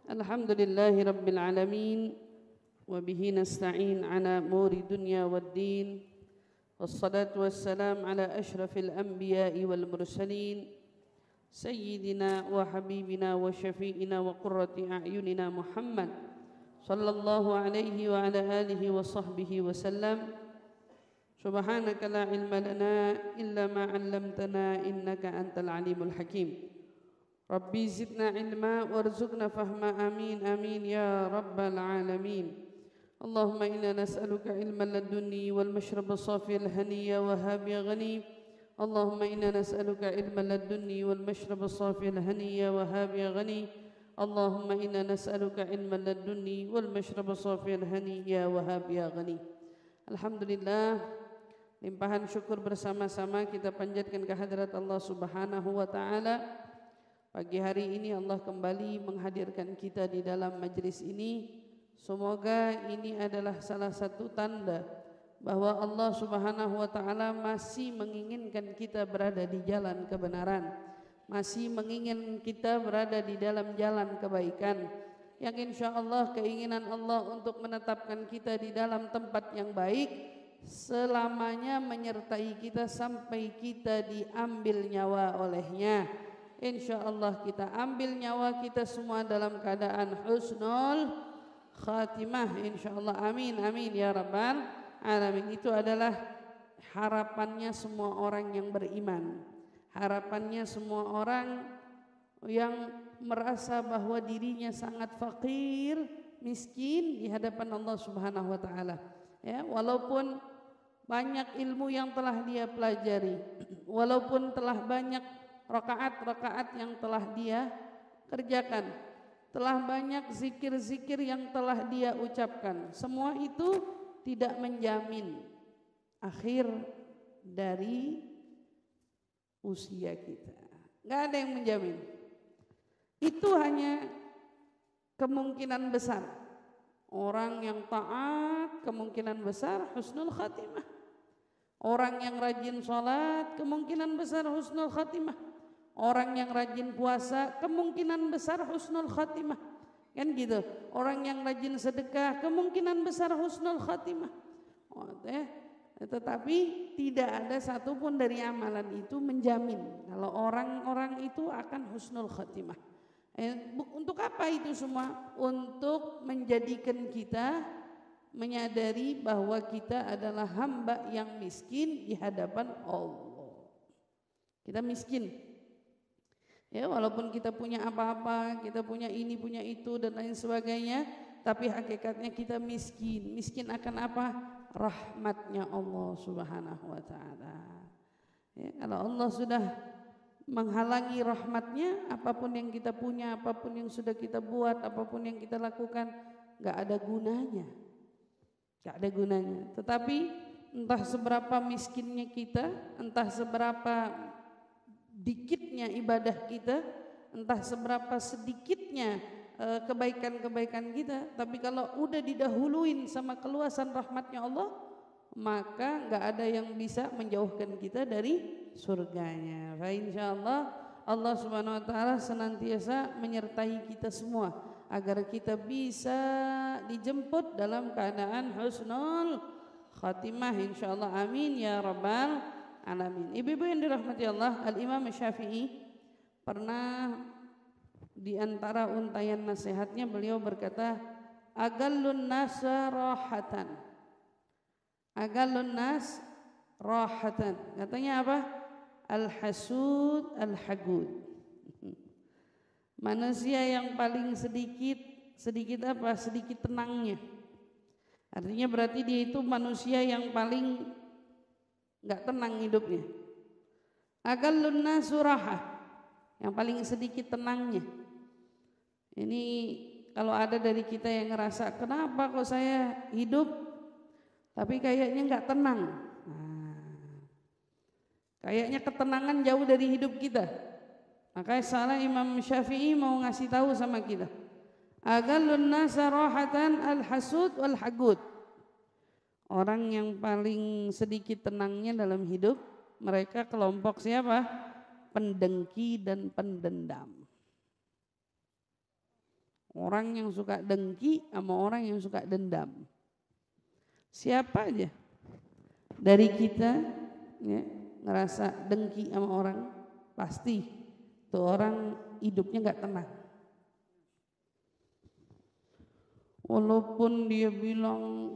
Alhamdulillahi Rabbil Alamin. Wabihi nasta'in ala umuri dunya waddin. Wassalatu wassalam ala ashrafil anbiya'i wal mursalin. Sayyidina wa habibina wa syafi'ina wa qurrati a'yunina Muhammad sallallahu alaihi wa ala alihi wa sahbihi wa sallam. Subhanaka la ilma lana illa ma 'allamtana innaka antal alimul hakim. Rabbi zidna ilma warzuqna fahma amin amin ya rabbal alamin. Allahumma inna nas'aluka ilman ladunni wal mashraba safiyal haniya wa habiya ghani. Allahumma inna nas'aluka ilman ladunni wal mashraba safiyal haniya wa habiya ghani. Allahumma inna nas'aluka ilman ladunni wal mashraba safiyal haniya wa habiya ghani. Alhamdulillah, limpahan syukur bersama-sama kita panjatkan kehadirat Allah Subhanahu wa taala. Pagi hari ini Allah kembali menghadirkan kita di dalam majlis ini. Semoga ini adalah salah satu tanda bahwa Allah Subhanahu wa taala masih menginginkan kita berada di jalan kebenaran, masih menginginkan kita berada di dalam jalan kebaikan, yang insyaallah keinginan Allah untuk menetapkan kita di dalam tempat yang baik selamanya menyertai kita sampai kita diambil nyawa olehnya. InsyaAllah kita ambil nyawa kita semua dalam keadaan husnul khatimah, InsyaAllah. Amin amin ya rabbal alamin. Itu adalah harapannya semua orang yang beriman, harapannya semua orang yang merasa bahwa dirinya sangat fakir, miskin di hadapan Allah Subhanahu wa taala. Ya, walaupun banyak ilmu yang telah dia pelajari, walaupun telah banyak rakaat-rakaat yang telah dia kerjakan, telah banyak zikir-zikir yang telah dia ucapkan, semua itu tidak menjamin akhir dari usia kita. Nggak ada yang menjamin. Itu hanya kemungkinan besar. Orang yang taat kemungkinan besar husnul khatimah. Orang yang rajin sholat kemungkinan besar husnul khatimah. Orang yang rajin puasa kemungkinan besar husnul khatimah, kan gitu. Orang yang rajin sedekah kemungkinan besar husnul khatimah. Tetapi tidak ada satupun dari amalan itu menjamin kalau orang-orang itu akan husnul khatimah. Untuk apa itu semua? Untuk menjadikan kita menyadari bahwa kita adalah hamba yang miskin di hadapan Allah. Kita miskin. Ya, walaupun kita punya apa-apa, kita punya ini, punya itu dan lain sebagainya, tapi hakikatnya kita miskin. Miskin akan apa? Rahmatnya Allah Subhanahu wa taala. Ya, kalau Allah sudah menghalangi rahmatnya, apapun yang kita punya, apapun yang sudah kita buat, apapun yang kita lakukan, enggak ada gunanya. Enggak ada gunanya. Tetapi entah seberapa miskinnya kita, entah seberapa dikitnya ibadah kita, entah seberapa sedikitnya kebaikan-kebaikan kita, tapi kalau udah didahuluin sama keluasan rahmatnya Allah, maka enggak ada yang bisa menjauhkan kita dari surganya. Fa insyaallah Allah Subhanahu wa taala senantiasa menyertai kita semua agar kita bisa dijemput dalam keadaan husnul khatimah, insyaallah. Amin ya rabbal alamin. Ibu-ibu yang dirahmati Allah, Al-Imam Syafi'i pernah di antara untayan nasihatnya beliau berkata, agallun nas rahatan. Agallun nas rahatan. Katanya apa? Al-hasud al-hagud. Manusia yang paling sedikit apa? Sedikit tenangnya. Artinya berarti dia itu manusia yang paling enggak tenang hidupnya. Agallun nasu raha, yang paling sedikit tenangnya. Ini kalau ada dari kita yang ngerasa, kenapa kok saya hidup tapi kayaknya enggak tenang. Kayaknya ketenangan jauh dari hidup kita. Makanya salah Imam Syafi'i mau ngasih tahu sama kita. Agallun nasa rahatan al-hasud wal-hagud. Orang yang paling sedikit tenangnya dalam hidup, mereka kelompok siapa? Pendengki dan pendendam. Orang yang suka dengki sama orang yang suka dendam. Siapa aja dari kita ya, ngerasa dengki sama orang, pasti tuh orang hidupnya gak tenang. Walaupun dia bilang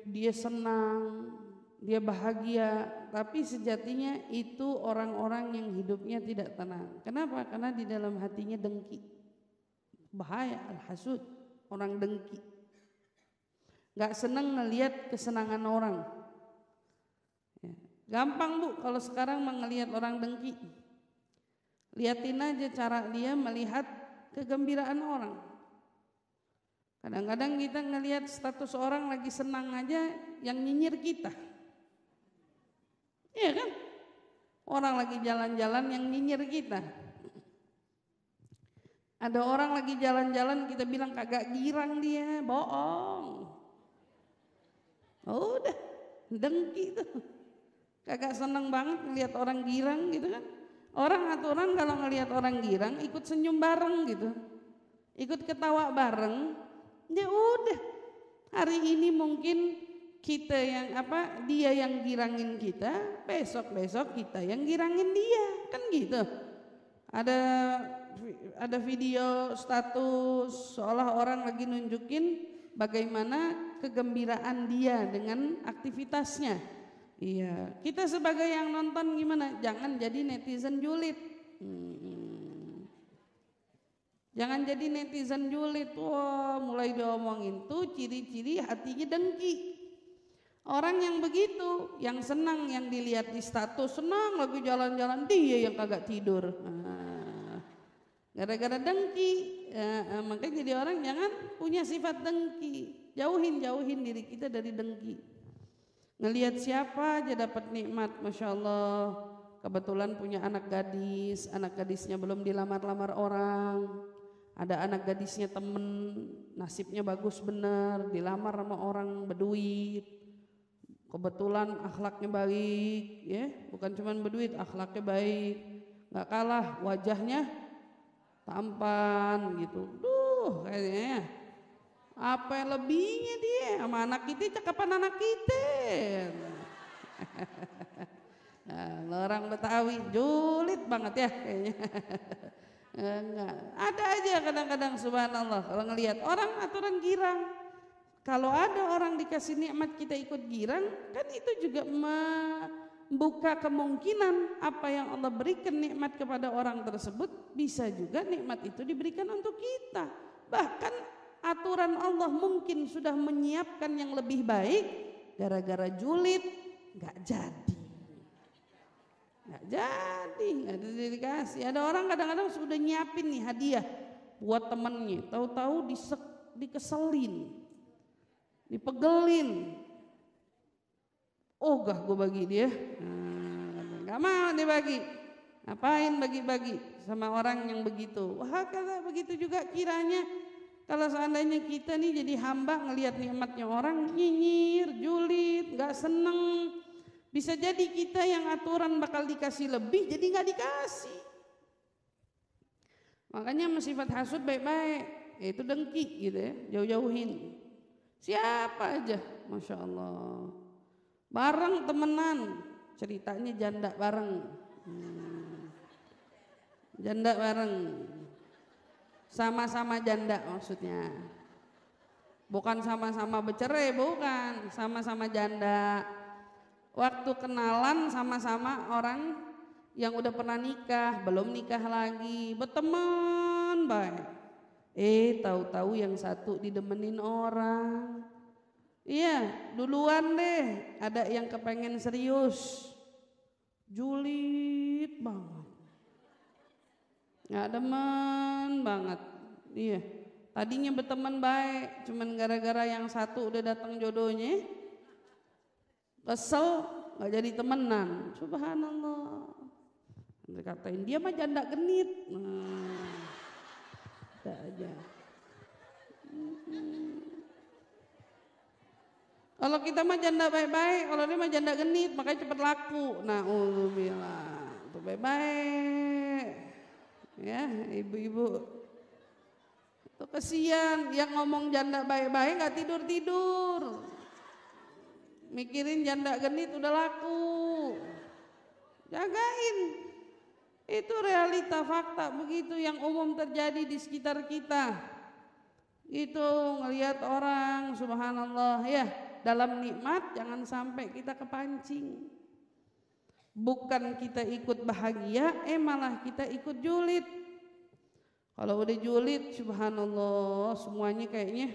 dia senang, dia bahagia, tapi sejatinya itu orang-orang yang hidupnya tidak tenang. Kenapa? Karena di dalam hatinya dengki. Bahaya, al-hasud, orang dengki. Gak senang ngelihat kesenangan orang. Ya. Gampang Bu kalau sekarang ngelihat orang dengki. Lihatin aja cara dia melihat kegembiraan orang. Kadang-kadang kita ngelihat status orang lagi senang aja yang nyinyir kita. Iya kan? Orang lagi jalan-jalan yang nyinyir kita. Ada orang lagi jalan-jalan kita bilang kagak girang dia, bohong. Oh, udah dengki tuh. Kagak seneng banget ngelihat orang girang gitu kan. Orang aturan kalau ngelihat orang girang ikut senyum bareng gitu. Ikut ketawa bareng. Ya udah, hari ini mungkin kita yang dia yang girangin kita, besok kita yang girangin dia, kan gitu. Ada video status seolah orang lagi nunjukin bagaimana kegembiraan dia dengan aktivitasnya. Iya, kita sebagai yang nonton gimana? Jangan jadi netizen julid. Jangan jadi netizen julid. Wah, mulai diomongin tuh ciri-ciri hatinya dengki. Orang yang begitu, yang senang, yang dilihat di status senang lagi jalan-jalan, dia yang kagak tidur. Gara-gara dengki. Makanya jadi orang jangan punya sifat dengki. Jauhin diri kita dari dengki. Ngelihat siapa aja dapat nikmat, Masya Allah. Kebetulan punya anak gadisnya belum dilamar-lamar orang. Ada anak gadisnya temen, nasibnya bagus bener, dilamar sama orang berduit. Kebetulan akhlaknya baik, ya, bukan cuma berduit, akhlaknya baik. Gak kalah, wajahnya tampan gitu. Duh, kayaknya apa yang lebihnya dia sama anak kita, cakapan anak kita. Nah, orang Betawi julid banget ya kayaknya. Enggak. Ada aja kadang-kadang subhanallah kalau ngelihat orang aturan girang. Kalau ada orang dikasih nikmat kita ikut girang, kan itu juga membuka kemungkinan apa yang Allah berikan nikmat kepada orang tersebut bisa juga nikmat itu diberikan untuk kita. Bahkan aturan Allah mungkin sudah menyiapkan yang lebih baik, gara-gara julid nggak jadi. Nggak jadi, nggak dikasih. Ada orang kadang-kadang sudah nyiapin nih hadiah buat temennya, tahu-tahu dikeselin, dipegelin. Oh gah gue bagi dia, nggak mau dibagi. Ngapain bagi-bagi sama orang yang begitu? Wah kata begitu juga kiranya kalau seandainya kita nih jadi hamba ngelihat nikmatnya orang nyinyir, julid, nggak seneng. Bisa jadi kita yang aturan bakal dikasih lebih jadi nggak dikasih. Makanya sifat hasud baik-baik, yaitu dengki gitu ya, jauh-jauhin. Siapa aja, Masya Allah. Bareng temenan, ceritanya janda bareng. Janda bareng. Sama-sama janda maksudnya. Bukan sama-sama bercerai, bukan. Sama-sama janda. Waktu kenalan sama-sama orang yang udah pernah nikah, belum nikah lagi, berteman baik. Tahu-tahu yang satu didemenin orang. Iya, duluan deh, ada yang kepengen serius. Julid banget. Nggak demen banget. Iya, tadinya berteman baik, cuman gara-gara yang satu udah datang jodohnya. Kesel gak jadi temenan. Subhanallah. Dikatain dia mah janda genit. Ada aja. Kalau kita mah janda baik-baik, kalau dia mah janda genit, makanya cepet laku. Na'udzubillah. Itu baik-baik. Ya, ibu-ibu. Tuh kesian yang ngomong janda baik-baik nggak tidur-tidur. Mikirin janda genit udah laku. Jagain. Itu realita fakta begitu yang umum terjadi di sekitar kita. Itu ngelihat orang, subhanallah ya, dalam nikmat jangan sampai kita kepancing. Bukan kita ikut bahagia, malah kita ikut julid. Kalau udah julid, subhanallah, semuanya kayaknya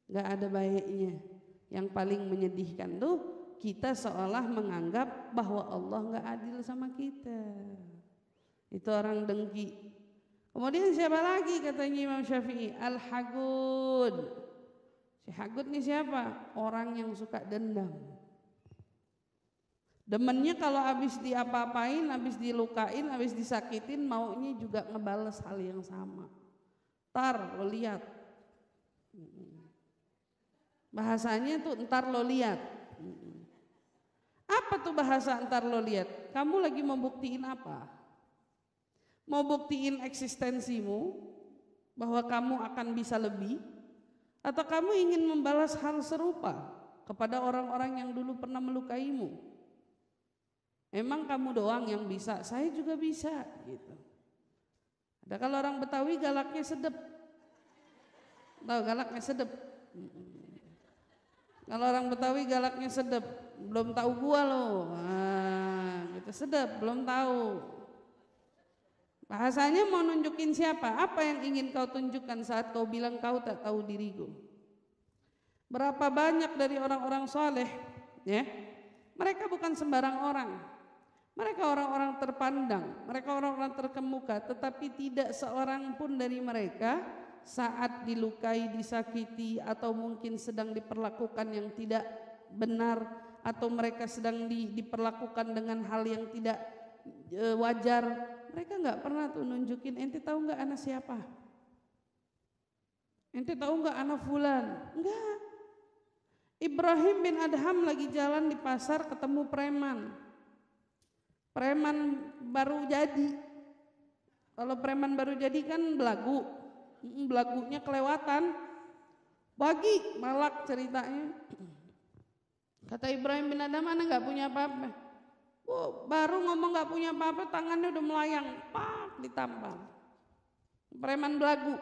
nggak ada baiknya. Yang paling menyedihkan tuh kita seolah menganggap bahwa Allah nggak adil sama kita. Itu orang dengki. Kemudian siapa lagi katanya Imam Syafi'i? Al-Hagud. Si Hagud nih siapa? Orang yang suka dendam. Demennya kalau habis diapa-apain, habis dilukain, habis disakitin, maunya juga ngebales hal yang sama. Ntar lo lihat. Bahasanya tuh ntar lo lihat. Apa tuh bahasa ntar lo lihat? Kamu lagi mau buktiin apa? Mau buktiin eksistensimu, bahwa kamu akan bisa lebih, atau kamu ingin membalas hal serupa kepada orang-orang yang dulu pernah melukaimu? Emang kamu doang yang bisa, saya juga bisa gitu. Ada kalau orang Betawi galaknya sedep. Tahu galaknya sedep? Kalau orang Betawi galaknya sedep, belum tahu gua loh. Nah, gitu sedep, belum tahu. Bahasanya mau nunjukin siapa? Apa yang ingin kau tunjukkan saat kau bilang kau tak tahu diriku? Berapa banyak dari orang-orang soleh, ya? Mereka bukan sembarang orang. Mereka orang-orang terpandang, mereka orang-orang terkemuka, tetapi tidak seorang pun dari mereka saat dilukai, disakiti, atau mungkin sedang diperlakukan yang tidak benar, atau mereka sedang diperlakukan dengan hal yang tidak wajar, mereka nggak pernah tuh nunjukin, ente tahu nggak anak siapa? Ente tahu nggak anak fulan? Enggak. Ibrahim bin Adham lagi jalan di pasar ketemu preman. Preman baru jadi. Kalau preman baru jadi kan belagu. Belagunya kelewatan. Bagi malak ceritanya. Kata Ibrahim bin Adham, ana nggak punya apa-apa. Oh, baru ngomong nggak punya apa-apa, tangannya udah melayang, pak ditampar. Preman belagu.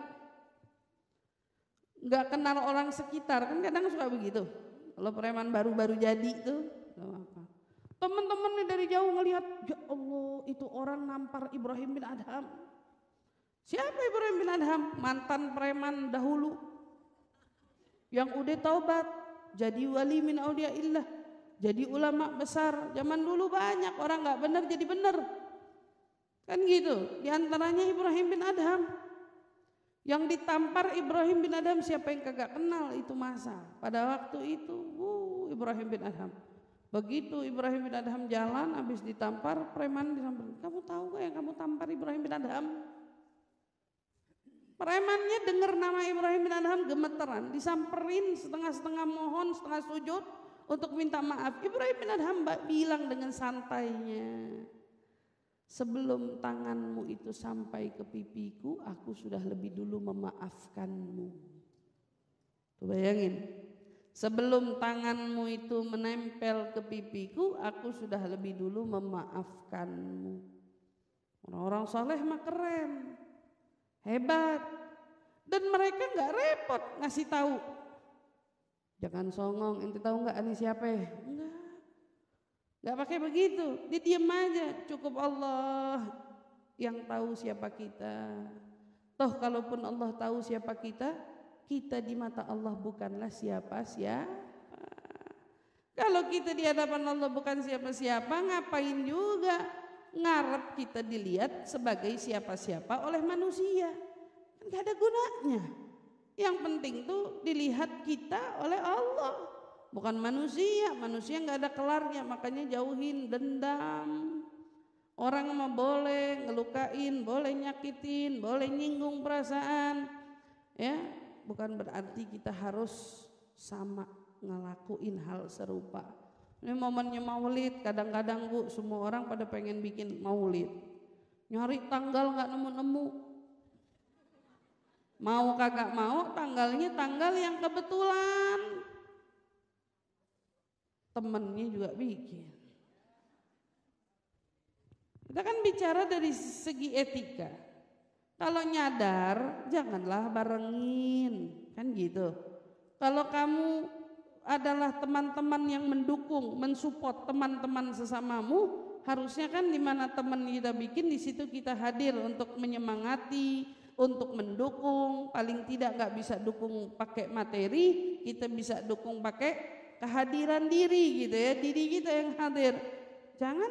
Nggak kenal orang sekitar, kan kadang suka begitu. Kalau preman baru-baru jadi itu, apa? Teman-teman dari jauh ngelihat, ya Allah itu orang nampar Ibrahim bin Adham. Siapa Ibrahim bin Adham? Mantan preman dahulu yang udah taubat, jadi wali min auliyaillah, jadi ulama besar. Zaman dulu banyak orang nggak benar jadi benar, kan gitu. Di antaranya Ibrahim bin Adham. Yang ditampar Ibrahim bin Adham, siapa yang kagak kenal itu masa pada waktu itu. Ibrahim bin Adham. Begitu Ibrahim bin Adham jalan, habis ditampar, preman disamperin. Kamu tahu gak yang kamu tampar Ibrahim bin Adham? Premannya dengar nama Ibrahim bin Adham gemeteran, disamperin setengah-setengah mohon, setengah sujud untuk minta maaf. Ibrahim bin Adham bilang dengan santainya, sebelum tanganmu itu sampai ke pipiku, aku sudah lebih dulu memaafkanmu. Tuh bayangin. Sebelum tanganmu itu menempel ke pipiku, aku sudah lebih dulu memaafkanmu. Orang-orang saleh mah keren, hebat, dan mereka nggak repot ngasih tahu. Jangan songong, ente tahu nggak ini siapa ya? Nggak pakai begitu, dia diam aja. Cukup Allah yang tahu siapa kita. Toh kalaupun Allah tahu siapa kita, kita di mata Allah bukanlah siapa-siapa. Kalau kita di hadapan Allah bukan siapa-siapa, ngapain juga ngarep kita dilihat sebagai siapa-siapa oleh manusia? Kan gak ada gunanya. Yang penting tuh dilihat kita oleh Allah, bukan manusia. Manusia gak ada kelarnya, makanya jauhin dendam. Orang mah boleh ngelukain, boleh nyakitin, boleh nyinggung perasaan, ya. Bukan berarti kita harus sama ngelakuin hal serupa. Ini momennya maulid, kadang-kadang Bu, semua orang pada pengen bikin maulid. Nyari tanggal gak nemu-nemu. Mau kagak mau tanggalnya tanggal yang kebetulan. Temennya juga bikin. Kita kan bicara dari segi etika. Kalau nyadar janganlah barengin, kan gitu. Kalau kamu adalah teman-teman yang mendukung, mensupport teman-teman sesamamu, harusnya kan di mana teman kita bikin, di situ kita hadir untuk menyemangati, untuk mendukung. Paling tidak nggak bisa dukung pakai materi, kita bisa dukung pakai kehadiran diri gitu ya, diri kita yang hadir. Jangan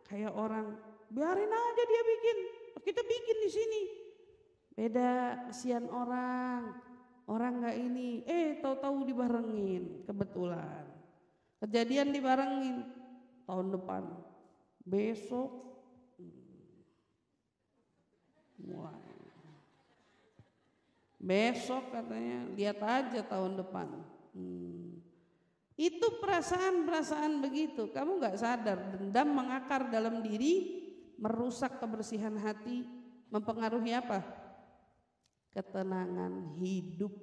kayak orang biarin aja dia bikin, kita bikin di sini. Beda, kesian orang nggak ini, tahu-tahu dibarengin, kebetulan. Kejadian dibarengin tahun depan, besok, besok katanya, lihat aja tahun depan. Itu perasaan begitu, kamu nggak sadar, dendam mengakar dalam diri, merusak kebersihan hati, mempengaruhi apa? Ketenangan hidup,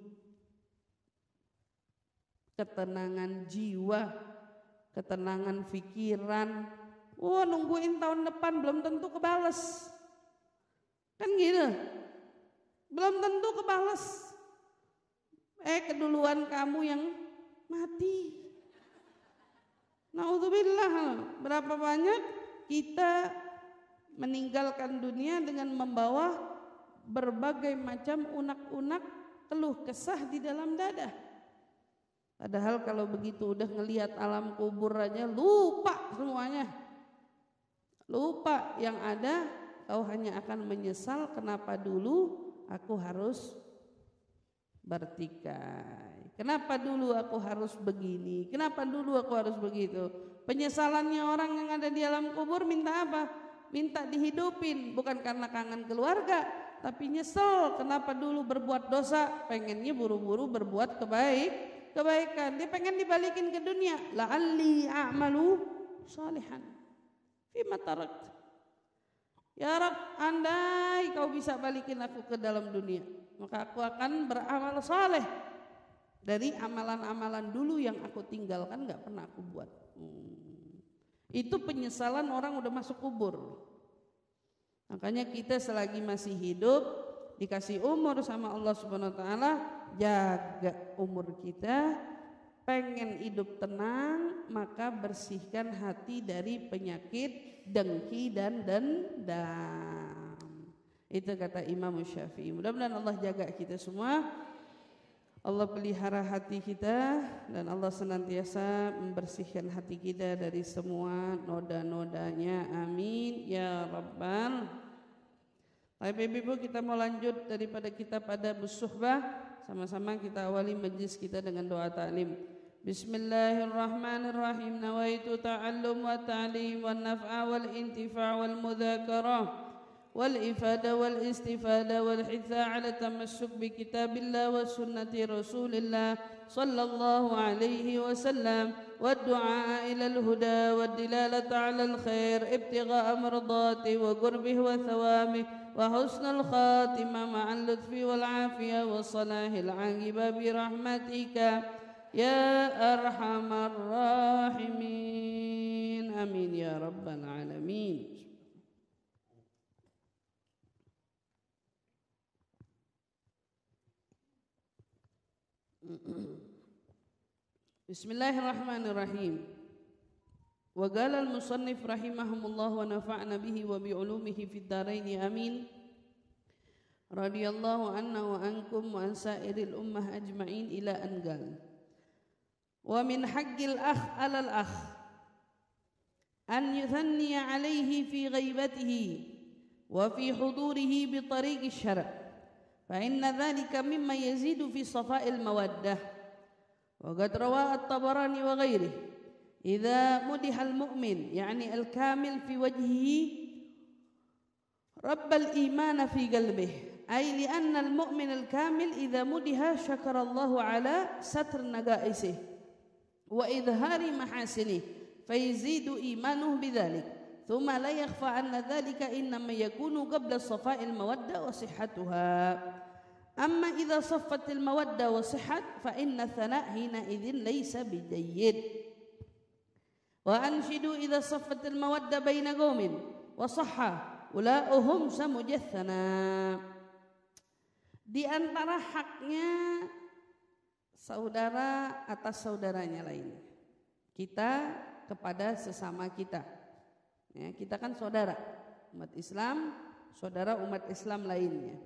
ketenangan jiwa, ketenangan pikiran. Nungguin tahun depan belum tentu kebales, kan gitu, belum tentu kebales. Keduluan kamu yang mati. Naudzubillah, berapa banyak kita meninggalkan dunia dengan membawa berbagai macam unak-unak keluh kesah di dalam dada. Padahal kalau begitu udah ngelihat alam kubur aja lupa semuanya. Lupa yang ada, kau hanya akan menyesal kenapa dulu aku harus bertikai. Kenapa dulu aku harus begini? Kenapa dulu aku harus begitu? Penyesalannya orang yang ada di alam kubur minta apa? Minta dihidupin, bukan karena kangen keluarga, tapi nyesel kenapa dulu berbuat dosa, pengennya buru-buru berbuat kebaikan. Dia pengen dibalikin ke dunia, la'alli a'malu salihan fima tarakt. Ya Rabb, andai kau bisa balikin aku ke dalam dunia, maka aku akan beramal saleh dari amalan-amalan dulu yang aku tinggalkan, gak pernah aku buat. Itu penyesalan orang udah masuk kubur. Makanya kita selagi masih hidup, dikasih umur sama Allah Subhanahu wa taala, jaga umur kita. Pengen hidup tenang, maka bersihkan hati dari penyakit dengki dan dendam. Itu kata Imam Syafi'i. Mudah-mudahan Allah jaga kita semua, Allah pelihara hati kita, dan Allah senantiasa membersihkan hati kita dari semua noda-nodanya. Amin ya Rabbal. Baik Ibu, kita mau lanjut daripada kitab Adabus Suhbah. Sama-sama kita awali majlis kita dengan doa ta'lim. Bismillahirrahmanirrahim. Nawaitu ta'allum wa ta'lim wa naf'a wal intifa' wal mudzakarah والإفادة والاستفادة والحث على التمسك بكتاب الله وسنة رسول الله صلى الله عليه وسلم والدعاء إلى الهدى والدلالة على الخير ابتغاء مرضاته وقربه وثوابه وحسن الخاتمة مع اللطف والعافية وصلاح العاقبة برحمتك يا أرحم الراحمين آمين يا رب العالمين. Bismillahirrahmanirrahim. Wa qala al-musannif rahimahumullah wa nafa'na bihi wa bi'ulumihi fid dharain amin. Radhiyallahu anna wa ankum wa an sa'iril ummah ajma'in ila an qala. Wa min haqqil akh 'alal akh an yuthanniya 'alayhi fi ghaibatihi wa fi hudurihi bi tariqi syara'. فإن ذلك مما يزيد في صفاء المودة وقد روى الطبراني وغيره إذا مدح المؤمن يعني الكامل في وجهه رب الإيمان في قلبه أي لأن المؤمن الكامل إذا مدح شكر الله على ستر نقائصه وإظهار محاسنه فيزيد إيمانه بذلك ثم لا يخفى أن ذلك إنما يكون قبل صفاء المودة وصحتها Amma idza saffatil mawaddah wa sihhat fa inna thana' hina idzin laysa bijayyid. Wa anshidu idza saffatil mawaddah baina qaumin wa sahha ula'uhum samujathana. Di antara haknya saudara atas saudaranya lain, kita kepada sesama kita, ya, kita kan saudara umat Islam, saudara umat Islam lainnya.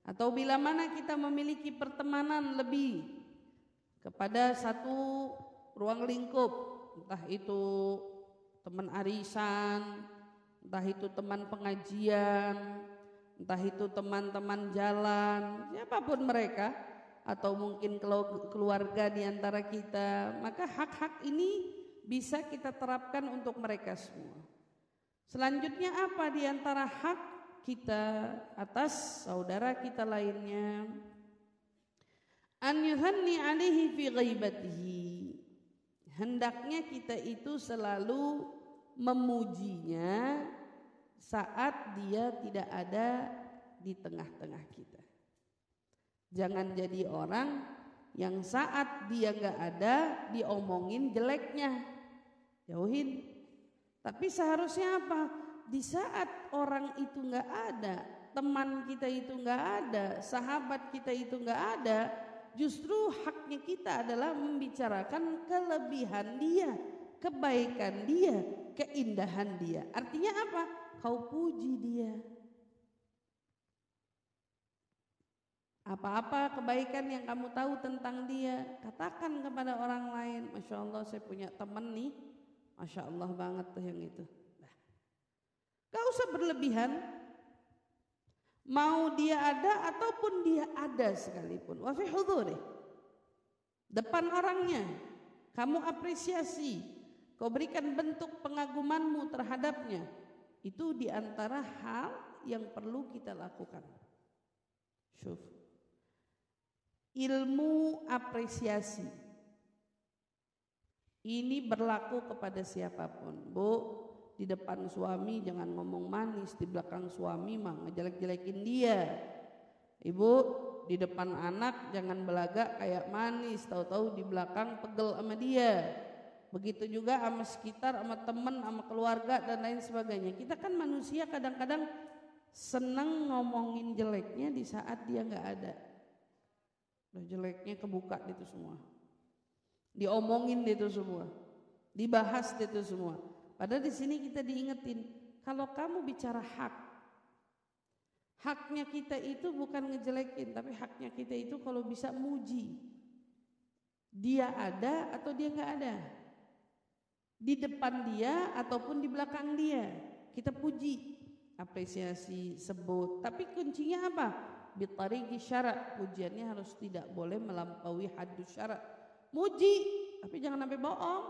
Atau bila mana kita memiliki pertemanan lebih kepada satu ruang lingkup, entah itu teman arisan, entah itu teman pengajian, entah itu teman-teman jalan, siapapun mereka, atau mungkin keluarga di antara kita, maka hak-hak ini bisa kita terapkan untuk mereka semua. Selanjutnya apa di antara hak kita atas saudara kita lainnya? An yuhanni alaihi fi ghaibatihi. Hendaknya kita itu selalu memujinya saat dia tidak ada di tengah-tengah kita. Jangan jadi orang yang saat dia gak ada diomongin jeleknya, jauhin. Tapi seharusnya apa? Di saat orang itu gak ada, teman kita itu gak ada, sahabat kita itu gak ada, justru haknya kita adalah membicarakan kelebihan dia, kebaikan dia, keindahan dia. Artinya apa? Kau puji dia. Apa-apa kebaikan yang kamu tahu tentang dia, katakan kepada orang lain. Masya Allah, saya punya teman nih, Masya Allah banget tuh yang itu. Gak usah berlebihan. Mau dia ada ataupun dia ada sekalipun. Wa fi hudhurih, depan orangnya kamu apresiasi, kau berikan bentuk pengagumanmu terhadapnya. Itu diantara hal yang perlu kita lakukan. Syuf, ilmu apresiasi ini berlaku kepada siapapun. Bu, di depan suami jangan ngomong manis, di belakang suami mah ngejelek-jelekin dia. Ibu, di depan anak jangan belagak kayak manis, tahu-tahu di belakang pegel sama dia. Begitu juga sama sekitar, sama teman, sama keluarga dan lain sebagainya. Kita kan manusia kadang-kadang senang ngomongin jeleknya di saat dia nggak ada. Udah jeleknya kebuka itu semua, diomongin itu semua, dibahas itu semua. Padahal di sini kita diingetin, kalau kamu bicara hak, haknya kita itu bukan ngejelekin, tapi haknya kita itu kalau bisa muji. Dia ada atau dia nggak ada, di depan dia ataupun di belakang dia, kita puji, apresiasi, sebut. Tapi kuncinya apa? Bitariqi syara', pujiannya harus tidak boleh melampaui haddus syara'. Muji, tapi jangan sampai bohong,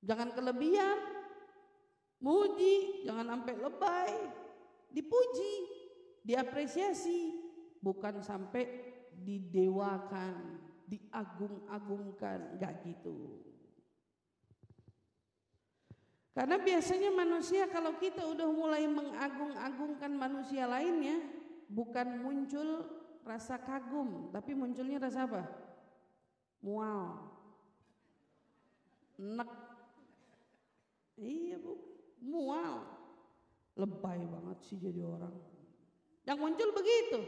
jangan kelebihan. Muji, jangan sampai lebay. Dipuji, diapresiasi, bukan sampai didewakan, diagung-agungkan, enggak gitu. Karena biasanya manusia kalau kita udah mulai mengagung-agungkan manusia lainnya, bukan muncul rasa kagum, tapi munculnya rasa apa? Mual, enek. Iya Bu, mual, lebay banget sih jadi orang. Yang muncul begitu.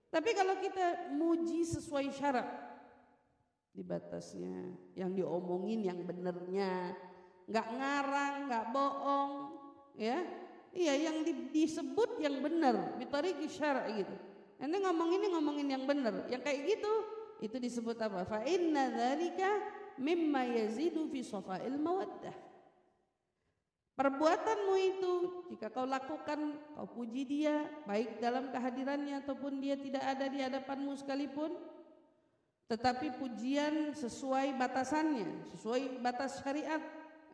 Tapi kalau kita muji sesuai syarat, di batasnya, yang diomongin yang benernya, nggak ngarang, nggak bohong, ya, iya yang disebut yang benar, bitariqi syara' gitu. Nanti ngomongin yang benar, yang kayak gitu, itu disebut apa? Fa inna dzalika mimma yazidu fi shafa'il mawaddah. Perbuatanmu itu jika kau lakukan, kau puji dia baik dalam kehadirannya ataupun dia tidak ada di hadapanmu sekalipun, tetapi pujian sesuai batasannya, sesuai batas syariat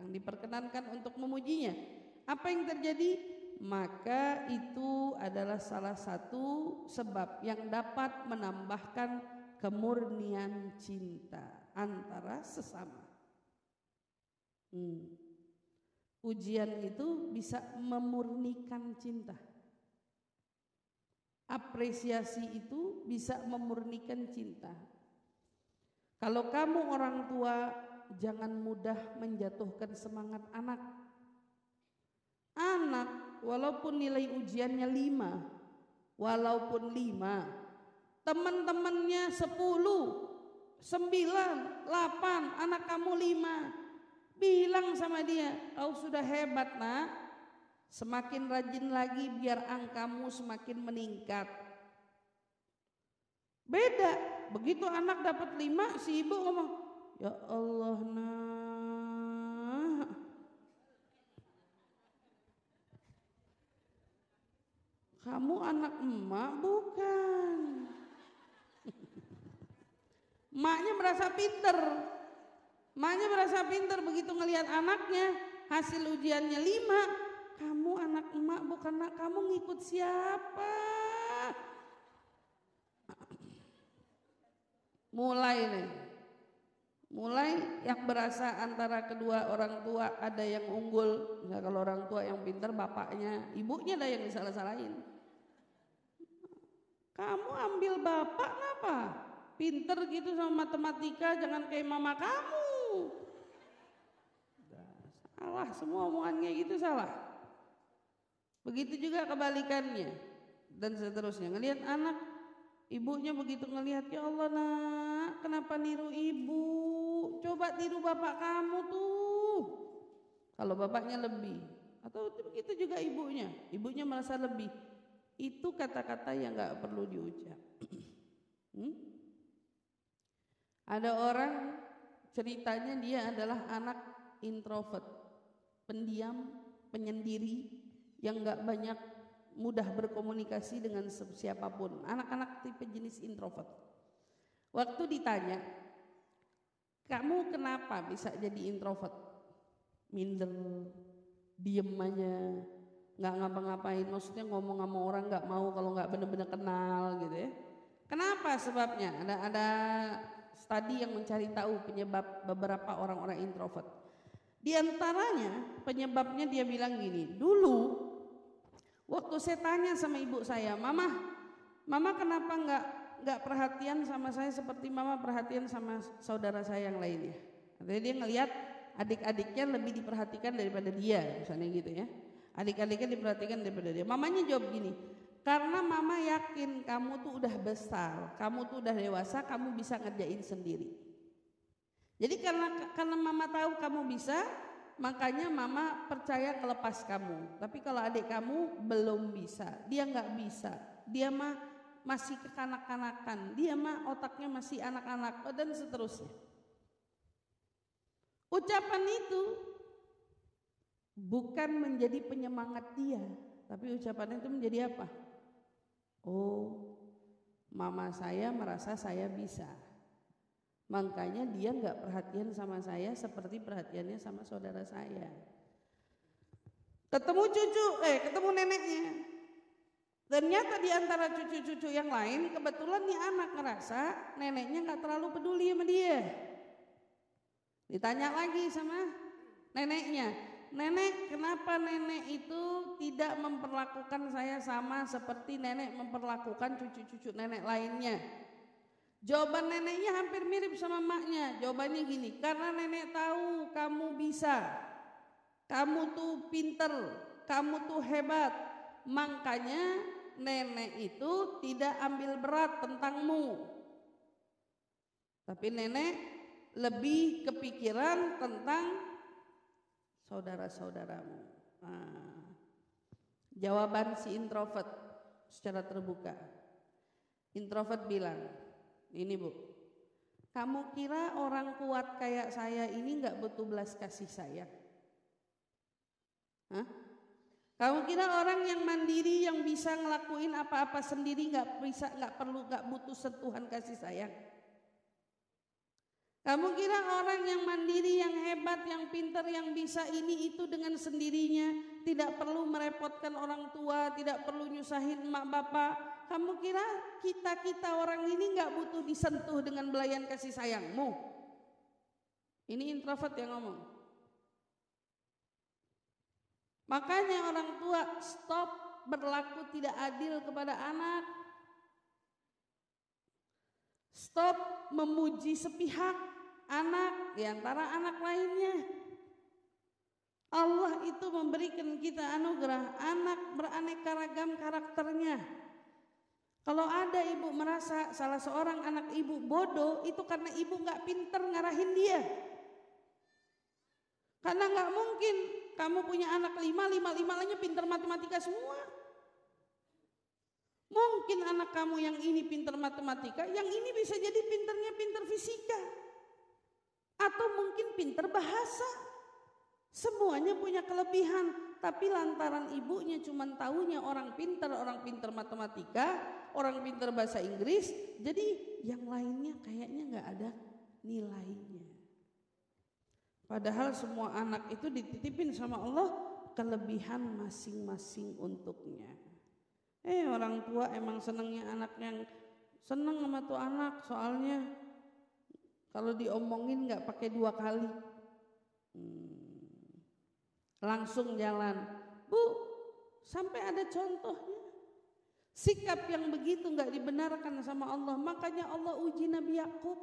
yang diperkenankan untuk memujinya. Apa yang terjadi? Maka itu adalah salah satu sebab yang dapat menambahkan kemurnian cinta antara sesama. Pujian itu bisa memurnikan cinta. apresiasi itu bisa memurnikan cinta. Kalau kamu orang tua, jangan mudah menjatuhkan semangat anak. Anak walaupun nilai ujiannya 5, walaupun 5, teman-temannya 10, 9, 8, anak kamu 5, bilang sama dia, kau sudah hebat nak, semakin rajin lagi biar angkamu semakin meningkat. Beda, begitu anak dapat 5, si ibu ngomong, ya Allah nak, kamu anak emak bukan? Maknya merasa pinter. Maknya merasa pinter begitu ngelihat anaknya hasil ujiannya 5. Kamu anak emak bukan nak, kamu ngikut siapa? Mulai nih. Mulai yang berasa antara kedua orang tua ada yang unggul. Misalnya kalau orang tua yang pinter bapaknya, ibunya ada yang disalah-salahin. Kamu ambil bapak kenapa? Pinter gitu sama matematika, jangan kayak mama kamu. Salah, semua omongannya gitu salah. Begitu juga kebalikannya dan seterusnya. Ngelihat anak, ibunya begitu ngelihat, ya Allah nak, kenapa niru ibu? Coba tiru bapak kamu tuh. Kalau bapaknya lebih, atau begitu juga ibunya merasa lebih. Itu kata-kata yang nggak perlu diucap. Ada orang ceritanya dia adalah anak introvert, pendiam, penyendiri, yang nggak banyak mudah berkomunikasi dengan siapapun. Anak-anak tipe jenis introvert. Waktu ditanya, kamu kenapa bisa jadi introvert? Minder, diem aja, nggak ngapa-ngapain. Maksudnya ngomong sama orang nggak mau kalau nggak bener-bener kenal gitu ya. Kenapa sebabnya? Ada studi yang mencari tahu penyebab beberapa orang-orang introvert. Di antaranya penyebabnya dia bilang gini, dulu waktu saya tanya sama ibu saya, mama kenapa nggak perhatian sama saya seperti mama perhatian sama saudara saya yang lainnya? Jadi dia ngelihat adik-adiknya lebih diperhatikan daripada dia, misalnya gitu ya. Adik-adiknya diperhatikan daripada dia. Mamanya jawab gini, karena mama yakin kamu tuh udah besar, kamu tuh udah dewasa, kamu bisa ngerjain sendiri. Jadi karena mama tahu kamu bisa, makanya mama percaya ngelepas kamu. Tapi kalau adik kamu belum bisa, dia nggak bisa, dia mah masih kekanak-kanakan, dia mah otaknya masih anak-anak, dan seterusnya. Ucapan itu bukan menjadi penyemangat dia, tapi ucapannya itu menjadi apa? Oh, mama saya merasa saya bisa, makanya dia nggak perhatian sama saya seperti perhatiannya sama saudara saya. Ketemu neneknya, ternyata di antara cucu-cucu yang lain kebetulan nih anak ngerasa neneknya nggak terlalu peduli sama dia. Ditanya lagi sama neneknya, nenek, kenapa nenek itu tidak memperlakukan saya sama seperti nenek memperlakukan cucu-cucu nenek lainnya? Jawaban neneknya hampir mirip sama maknya. Jawabannya gini, karena nenek tahu kamu bisa, kamu tuh pinter, kamu tuh hebat, makanya nenek itu tidak ambil berat tentangmu. Tapi nenek lebih kepikiran tentang saudara-saudaramu. Jawaban si introvert secara terbuka. Introvert bilang, ini Bu, kamu kira orang kuat kayak saya ini gak butuh belas kasih sayang? Kamu kira orang yang mandiri, yang bisa ngelakuin apa-apa sendiri gak butuh sentuhan kasih sayang? Kamu kira orang yang mandiri, yang hebat, yang pintar, yang bisa ini itu dengan sendirinya, tidak perlu merepotkan orang tua, tidak perlu nyusahin emak bapak? Kamu kira kita orang ini gak butuh disentuh dengan belayan kasih sayangmu? Ini introvert yang ngomong. Makanya orang tua stop berlaku tidak adil kepada anak. Stop memuji sepihak anak di antara anak lainnya. Allah itu memberikan kita anugerah anak beraneka ragam karakternya. Kalau ada ibu merasa salah seorang anak ibu bodoh, itu karena ibu gak pinter ngarahin dia. Karena gak mungkin kamu punya anak lima-limanya pinter matematika semua. Mungkin anak kamu yang ini pinter matematika, yang ini bisa jadi pinter fisika. Atau mungkin pinter bahasa. Semuanya punya kelebihan, tapi lantaran ibunya cuma taunya orang pinter matematika, orang pinter bahasa Inggris, jadi yang lainnya kayaknya gak ada nilainya. Padahal semua anak itu dititipin sama Allah kelebihan masing-masing untuknya. Orang tua emang senengnya anak yang seneng sama tuh anak, soalnya kalau diomongin gak pakai 2 kali. Langsung jalan. Bu, sampai ada contohnya. Sikap yang begitu gak dibenarkan sama Allah. Makanya Allah uji Nabi Yakub.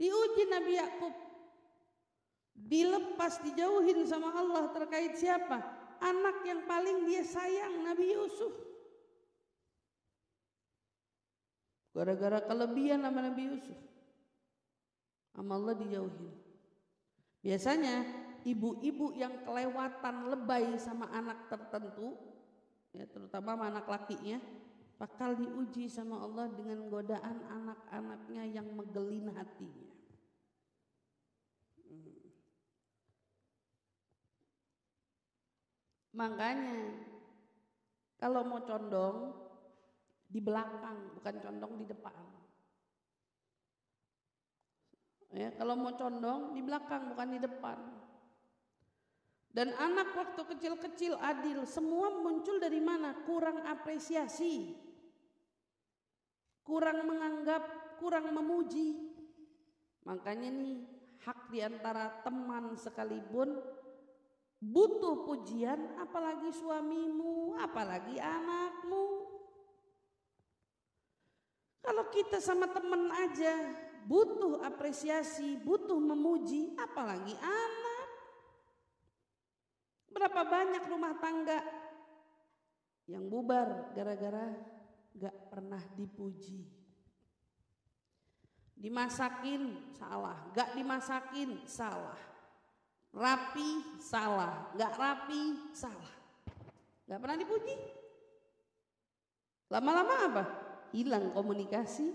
Diuji Nabi Yakub. Dilepas, dijauhin sama Allah terkait siapa? Anak yang paling dia sayang, Nabi Yusuf. Gara-gara kelebihan sama Nabi Yusuf, sama Allah dijauhin. Biasanya ibu-ibu yang kelewatan lebay sama anak tertentu, ya terutama sama anak lakinya, bakal diuji sama Allah dengan godaan anak-anaknya yang megelin hatinya. Makanya kalau mau condong di belakang, bukan condong di depan. Ya, kalau mau condong di belakang bukan di depan. Dan anak waktu kecil-kecil adil, semua muncul dari mana? Kurang apresiasi, kurang menganggap, kurang memuji. Makanya nih, hak diantara teman sekalipun butuh pujian, apalagi suamimu, apalagi anakmu. Kalau kita sama teman aja butuh apresiasi, butuh memuji, apalagi anak. Berapa banyak rumah tangga yang bubar gara-gara gak pernah dipuji. Dimasakin salah, gak dimasakin salah. Rapi salah, gak rapi salah. Gak pernah dipuji. Lama-lama apa? Hilang komunikasi.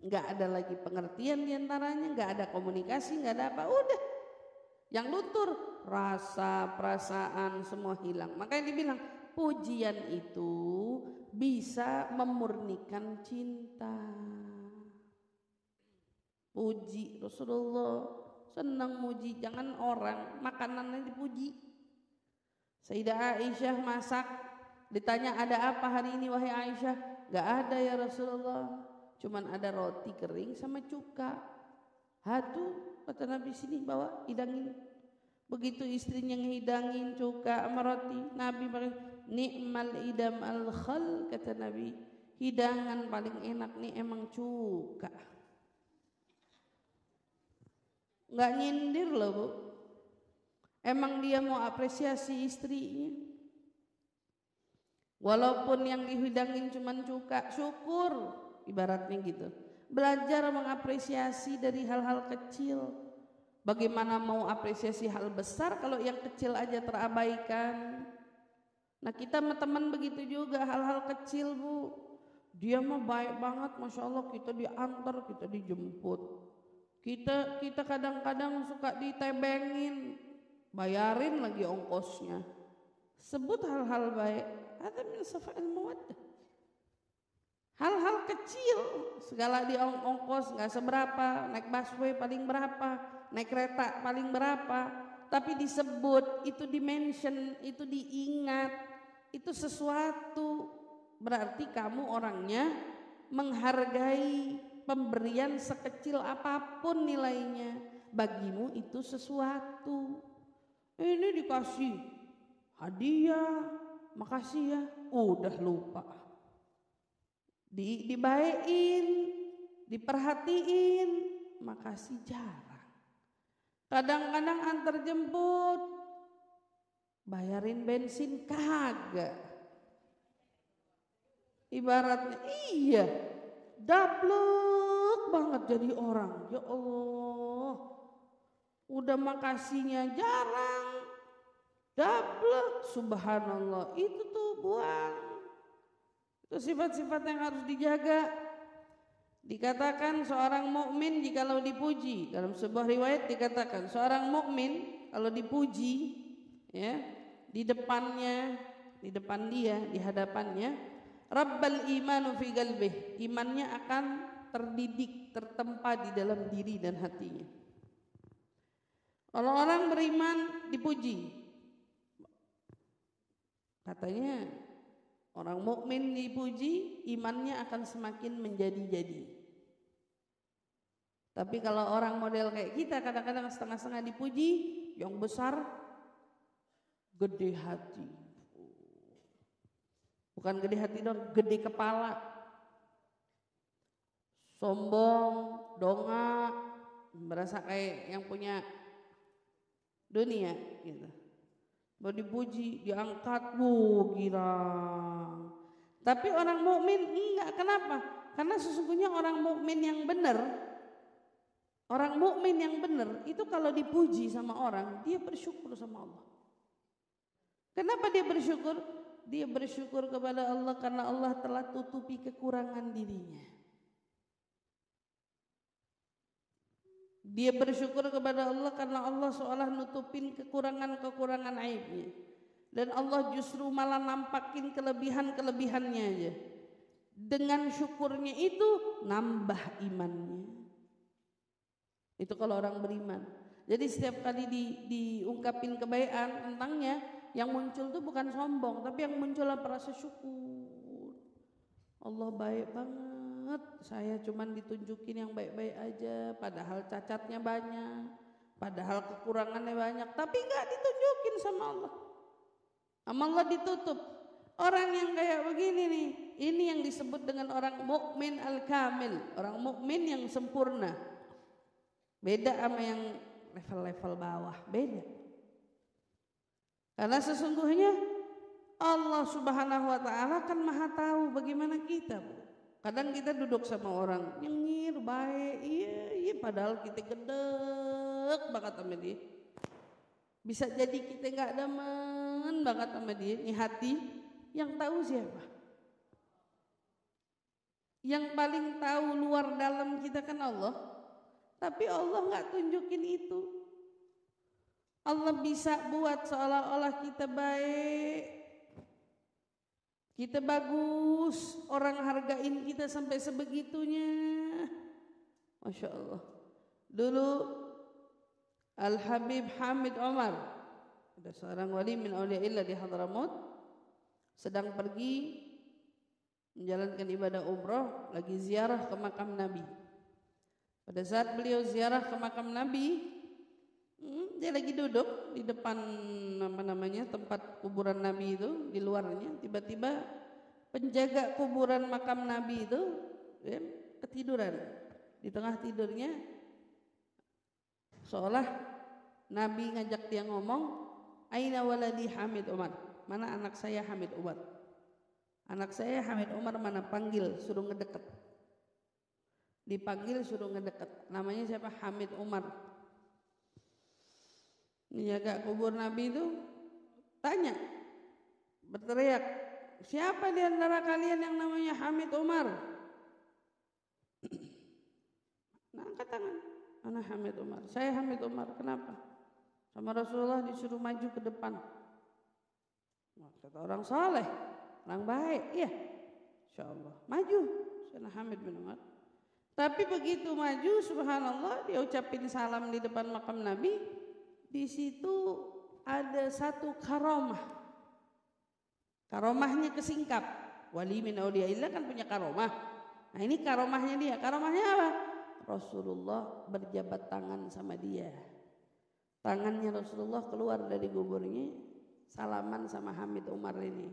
Gak ada lagi pengertian diantaranya, gak ada komunikasi, gak ada apa. Udah, yang luntur rasa, perasaan semua hilang. Makanya dibilang pujian itu bisa memurnikan cinta. Puji Rasulullah, senang muji, jangan orang makanannya dipuji. Sayyidah Aisyah masak, ditanya ada apa hari ini wahai Aisyah? Gak ada ya Rasulullah, cuman ada roti kering sama cuka. Hatu, kata Nabi, sini bawa, hidangin. Begitu istrinya ngehidangin cuka sama roti, Nabi bilang ni'mal idam al khal, kata Nabi, hidangan paling enak nih emang cuka. Nggak nyindir loh Bu, emang dia mau apresiasi istrinya. Walaupun yang dihidangin cuman cuka, syukur ibaratnya gitu. Belajar mengapresiasi dari hal-hal kecil. Bagaimana mau apresiasi hal besar kalau yang kecil aja terabaikan. Nah kita sama teman begitu juga, hal-hal kecil Bu. Dia mah baik banget, Masya Allah, kita diantar, kita dijemput. Kita kadang-kadang suka ditebengin, bayarin lagi ongkosnya. Sebut hal-hal baik. Ada min safa'il mawaddah. Hal-hal kecil, segala di ongkos nggak seberapa, naik busway paling berapa, naik kereta paling berapa, tapi disebut, itu dimention, itu diingat, itu sesuatu. Berarti kamu orangnya menghargai pemberian sekecil apapun nilainya, bagimu itu sesuatu. Ini dikasih hadiah, makasih ya, udah lupa. dibaein, diperhatiin, makasih jarang. Kadang-kadang antar jemput, bayarin bensin kagak. Ibaratnya iya, dablek banget jadi orang. Ya Allah, udah makasihnya jarang, dablek, subhanallah. Itu tuh buang. Itu sifat-sifat yang harus dijaga. Dikatakan seorang mukmin jikalau dipuji, dalam sebuah riwayat dikatakan seorang mukmin kalau dipuji, ya, di depannya, di depan dia, di hadapannya, Rabbal imanu fi qalbih, imannya akan terdidik, tertempa di dalam diri dan hatinya. Kalau orang beriman dipuji, katanya orang mukmin dipuji, imannya akan semakin menjadi-jadi. Tapi kalau orang model kayak kita kadang-kadang setengah-setengah dipuji, yang besar gede hati. Bukan gede hati dong, gede kepala, sombong, dongak, merasa kayak yang punya dunia gitu. Baru dipuji, diangkat, girang. Tapi orang mukmin enggak, kenapa? Karena sesungguhnya orang mukmin yang benar, orang mukmin yang benar itu kalau dipuji sama orang, dia bersyukur sama Allah. Kenapa dia bersyukur? Dia bersyukur kepada Allah karena Allah telah tutupi kekurangan dirinya. Dia bersyukur kepada Allah karena Allah seolah nutupin kekurangan-kekurangan aibnya. Dan Allah justru malah nampakin kelebihan-kelebihannya aja. Dengan syukurnya itu nambah imannya. Itu kalau orang beriman. Jadi setiap kali diungkapin kebaikan tentangnya, yang muncul tuh bukan sombong, tapi yang muncul apa? Rasa syukur. Allah baik banget, saya cuman ditunjukin yang baik-baik aja, padahal cacatnya banyak, padahal kekurangannya banyak, tapi enggak ditunjukin sama Allah. Sama Allah ditutup. Orang yang kayak begini nih, ini yang disebut dengan orang mukmin al-kamil, orang mukmin yang sempurna. Beda sama yang level-level bawah, beda. Karena sesungguhnya Allah Subhanahu wa taala kan Maha tahu bagaimana kita. Kadang kita duduk sama orang nyengir baik, iya padahal kita gedek banget sama dia. Bisa jadi kita enggak demen banget sama dia, ini hati. Yang tahu siapa? Yang paling tahu luar dalam kita kan Allah. Tapi Allah enggak tunjukin itu. Allah bisa buat seolah-olah kita baik, kita bagus, orang hargain kita sampai sebegitunya. Masya Allah. Dulu Al-Habib Hamid Omar, ada seorang wali min awliyaillah di Hadramaut, sedang pergi menjalankan ibadah umroh, lagi ziarah ke makam Nabi. Pada saat beliau ziarah ke makam Nabi, dia lagi duduk di depan tempat kuburan Nabi itu, di luarnya tiba-tiba penjaga kuburan makam Nabi itu ketiduran. Di tengah tidurnya seolah Nabi ngajak dia ngomong, aina waladi Hamid Umar, mana anak saya Hamid Umar, anak saya Hamid Umar mana, panggil, suruh ngedeket. Dipanggil suruh ngedeket. Namanya siapa? Hamid Umar. Menjaga kubur Nabi itu tanya, berteriak, siapa di antara kalian yang namanya Hamid Umar? Nah, angkat tangan. Anak Hamid Umar. Saya Hamid Umar. Kenapa? Sama Rasulullah disuruh maju ke depan. Nah, kata orang saleh, orang baik, iya. Insyaallah maju. Saya Hamid bin Umar. Tapi begitu maju, subhanallah, dia ucapin salam di depan makam Nabi. Di situ ada satu karomah. Karomahnya kesingkap. Wali min auliyaillah kan punya karomah. Nah ini karomahnya dia. Karomahnya apa? Rasulullah berjabat tangan sama dia. Tangannya Rasulullah keluar dari kuburnya, salaman sama Hamid Umar ini.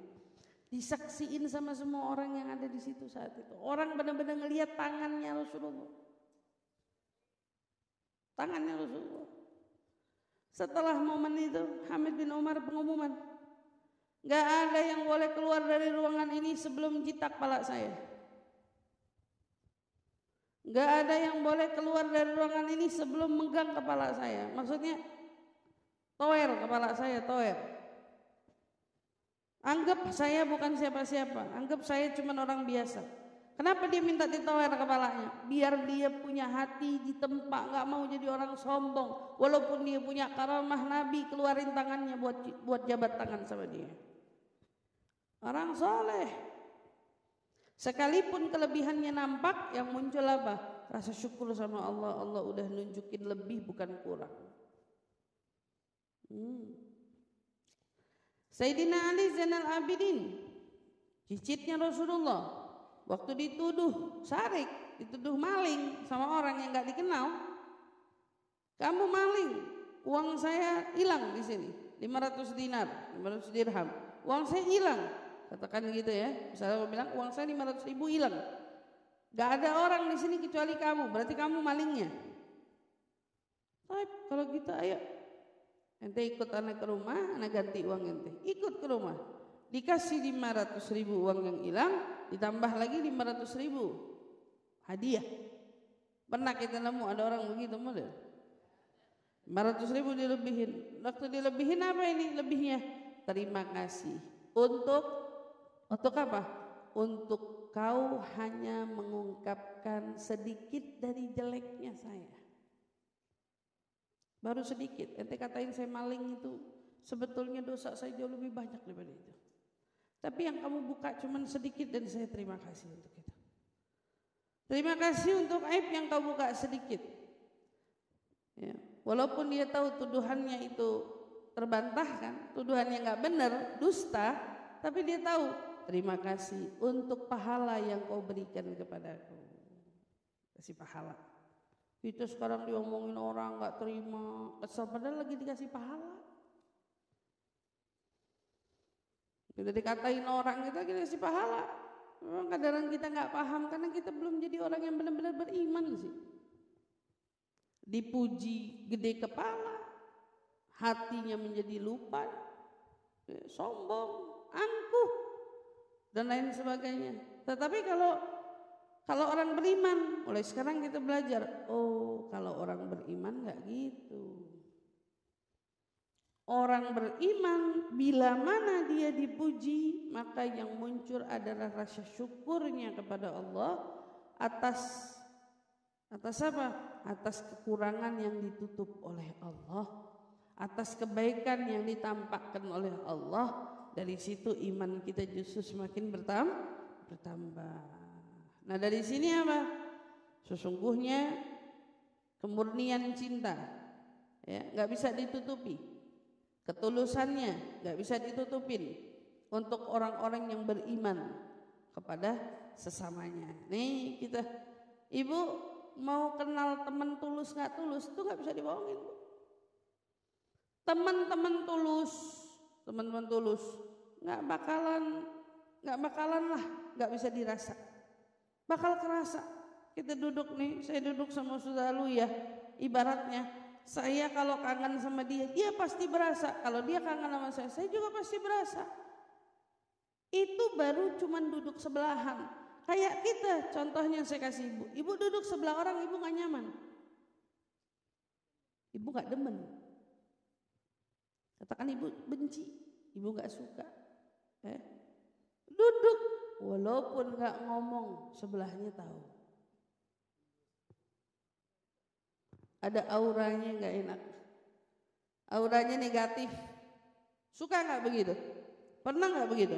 Disaksiin sama semua orang yang ada di situ saat itu. Orang benar-benar ngelihat tangannya Rasulullah. Tangannya Rasulullah. Setelah momen itu, Hamid bin Umar pengumuman, gak ada yang boleh keluar dari ruangan ini sebelum jitak kepala saya. Gak ada yang boleh keluar dari ruangan ini sebelum megang kepala saya. Maksudnya toer kepala saya, toer. Anggap saya bukan siapa-siapa, anggap saya cuma orang biasa. Kenapa dia minta ditoer kepalanya? Biar dia punya hati ditempa, gak mau jadi orang sombong. Walaupun dia punya karamah Nabi, keluarin tangannya buat jabat tangan sama dia. Orang soleh. Sekalipun kelebihannya nampak, yang muncul apa? Rasa syukur sama Allah. Allah udah nunjukin lebih bukan kurang. Sayyidina Ali Zainal Abidin, cicitnya Rasulullah, waktu dituduh syarik, dituduh maling sama orang yang gak dikenal. Kamu maling, uang saya hilang di sini, 500 dinar, 500 dirham, uang saya hilang. Katakan gitu ya. Misalnya aku bilang uang saya 500 ribu hilang. Gak ada orang di sini kecuali kamu, berarti kamu malingnya. Tapi kalau gitu ayo, ente ikut anak ke rumah, anak ganti uang ente. Ikut ke rumah, dikasih 500 ribu uang yang hilang, ditambah lagi 500 ribu hadiah. Pernah kita nemu ada orang begitu model? 500 ribu dilebihin. Waktu dilebihin apa ini lebihnya? Terima kasih. Untuk apa? Untuk kau hanya mengungkapkan sedikit dari jeleknya saya. Baru sedikit. Ente katain saya maling itu, sebetulnya dosa saya jauh lebih banyak daripada itu. Tapi yang kamu buka cuma sedikit dan saya terima kasih untuk itu. Terima kasih untuk aib yang kau buka sedikit. Ya. Walaupun dia tahu tuduhannya itu terbantahkan, tuduhannya nggak benar, dusta, tapi dia tahu terima kasih untuk pahala yang kau berikan kepadaku. Kasih pahala. Itu sekarang diomongin orang nggak terima, kesel padahal lagi dikasih pahala. Kita dikatain orang kita kasih pahala. Memang kadang kita nggak paham karena kita belum jadi orang yang benar-benar beriman sih. Dipuji gede kepala, hatinya menjadi lupa, sombong, angkuh dan lain sebagainya. Tetapi kalau orang beriman, mulai sekarang kita belajar, oh kalau orang beriman nggak gitu. Orang beriman bila mana dia dipuji, maka yang muncul adalah rasa syukurnya kepada Allah atas apa? Atas kekurangan yang ditutup oleh Allah, atas kebaikan yang ditampakkan oleh Allah. Dari situ iman kita justru semakin bertambah. Nah dari sini apa? Sesungguhnya kemurnian cinta, ya nggak bisa ditutupi. Ketulusannya nggak bisa ditutupin untuk orang-orang yang beriman kepada sesamanya. Nih kita, ibu mau kenal teman tulus nggak tulus itu nggak bisa dibohongin. Teman-teman tulus nggak bakalan lah, nggak bisa dirasa, bakal kerasa. Kita duduk nih, saya duduk sama Ustaz Alu ya, ibaratnya saya kalau kangen sama dia pasti berasa. Kalau dia kangen sama saya juga pasti berasa. Itu baru cuman duduk sebelahan. Kayak kita, contohnya saya kasih ibu. Ibu duduk sebelah orang, ibu gak nyaman. Ibu gak demen. Katakan ibu benci, ibu gak suka. Duduk, walaupun gak ngomong, sebelahnya tahu. Ada auranya nggak enak, auranya negatif. Suka nggak begitu? Pernah nggak begitu?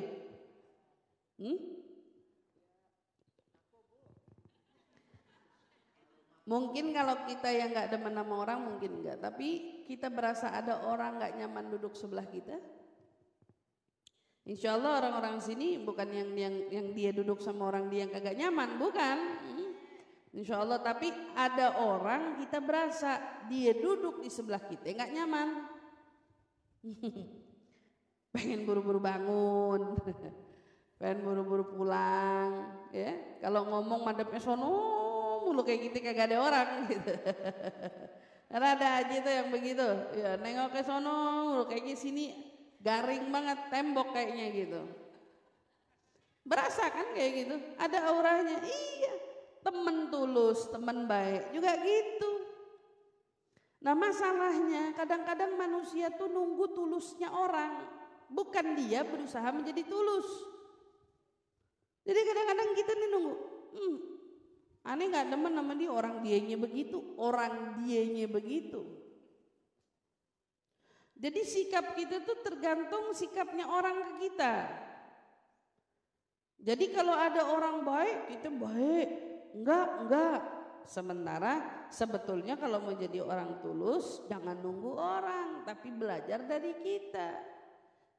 Mungkin kalau kita yang nggak demen sama orang mungkin nggak, tapi kita berasa ada orang nggak nyaman duduk sebelah kita. Insya Allah orang-orang sini bukan yang dia duduk sama orang dia yang kagak nyaman, bukan. Insya Allah, tapi ada orang kita berasa dia duduk di sebelah kita nggak nyaman, pengen buru-buru bangun, pengen buru-buru pulang, ya. Kalau ngomong madepnya sono mulu kayak gitu, kagak ada orang gitu. Karena ada aja tuh yang begitu, ya nengok ke sono mulu kayaknya sini garing banget tembok kayaknya gitu. Berasa kan kayak gitu, ada auranya. Iya, temen tulus, temen baik juga gitu. Nah masalahnya kadang-kadang manusia tuh nunggu tulusnya orang, bukan dia berusaha menjadi tulus. Jadi kadang-kadang kita nih nunggu, aneh gak demen sama dia, orang dianya begitu. Jadi sikap kita tuh tergantung sikapnya orang ke kita. Jadi kalau ada orang baik, kita baik, enggak. Sementara sebetulnya kalau mau jadi orang tulus, jangan nunggu orang, tapi belajar dari kita.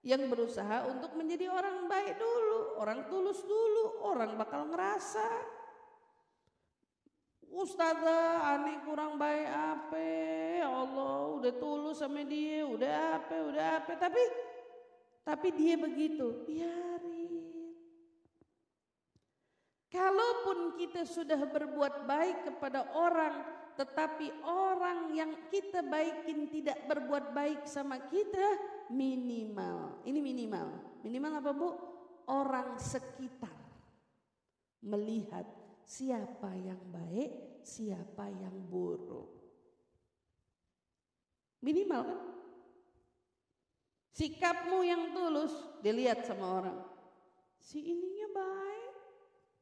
Yang berusaha untuk menjadi orang baik dulu, orang tulus dulu, orang bakal ngerasa. Ustazah, aneh kurang baik apa? Ya Allah, udah tulus sama dia, udah apa? Tapi dia begitu, biarin. Kalaupun kita sudah berbuat baik kepada orang, tetapi orang yang kita baikin tidak berbuat baik sama kita, minimal apa Bu? Orang sekitar melihat siapa yang baik, siapa yang buruk. Minimal kan? Sikapmu yang tulus dilihat sama orang. Si ininya baik,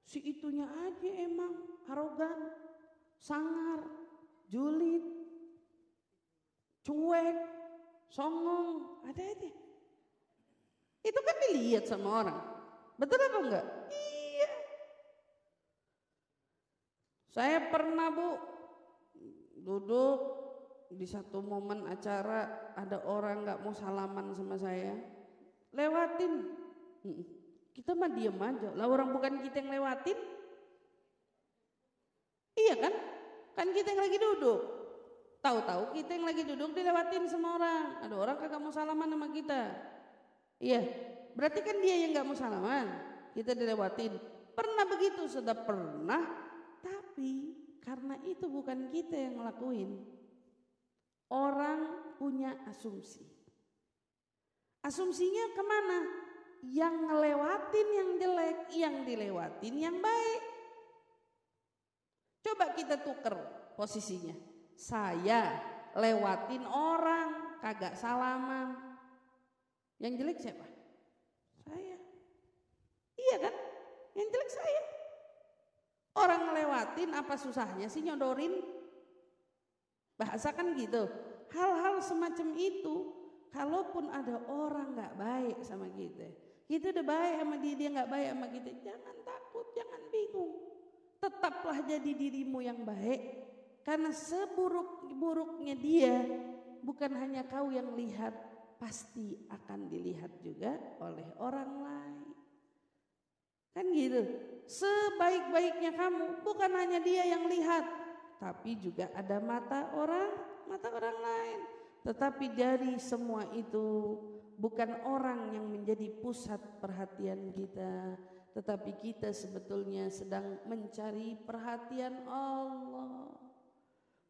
si itunya aja emang arogan, sangar, julid, cuek, songong, ada aja. Itu kan dilihat sama orang. Betul apa enggak? Iya. Saya pernah Bu duduk di satu momen acara, ada orang gak mau salaman sama saya, lewatin. Kita mah diem aja. Lah orang bukan kita yang lewatin. Iya kan? Kan kita yang lagi duduk. Tahu-tahu kita yang lagi duduk dilewatin sama orang. Ada orang kagak mau salaman sama kita. Iya, berarti kan dia yang gak mau salaman, kita dilewatin. Pernah begitu? Sudah pernah. Tapi karena itu bukan kita yang ngelakuin, orang punya asumsi. Asumsinya kemana? Yang ngelewatin yang jelek, yang dilewatin yang baik. Coba kita tuker posisinya. Saya lewatin orang kagak salaman, yang jelek siapa? Saya. Iya kan? Yang jelek saya. Orang ngelewatin apa susahnya sih nyodorin? Bahasa kan gitu. Hal-hal semacam itu, kalaupun ada orang gak baik sama kita udah baik sama dia gak baik sama kita, jangan takut, jangan bingung. Tetaplah jadi dirimu yang baik, karena seburuk-buruknya dia bukan hanya kau yang lihat, pasti akan dilihat juga oleh orang lain. Kan gitu. Sebaik-baiknya kamu bukan hanya dia yang lihat, tapi juga ada mata orang lain. Tetapi dari semua itu bukan orang yang menjadi pusat perhatian kita, tetapi kita sebetulnya sedang mencari perhatian Allah.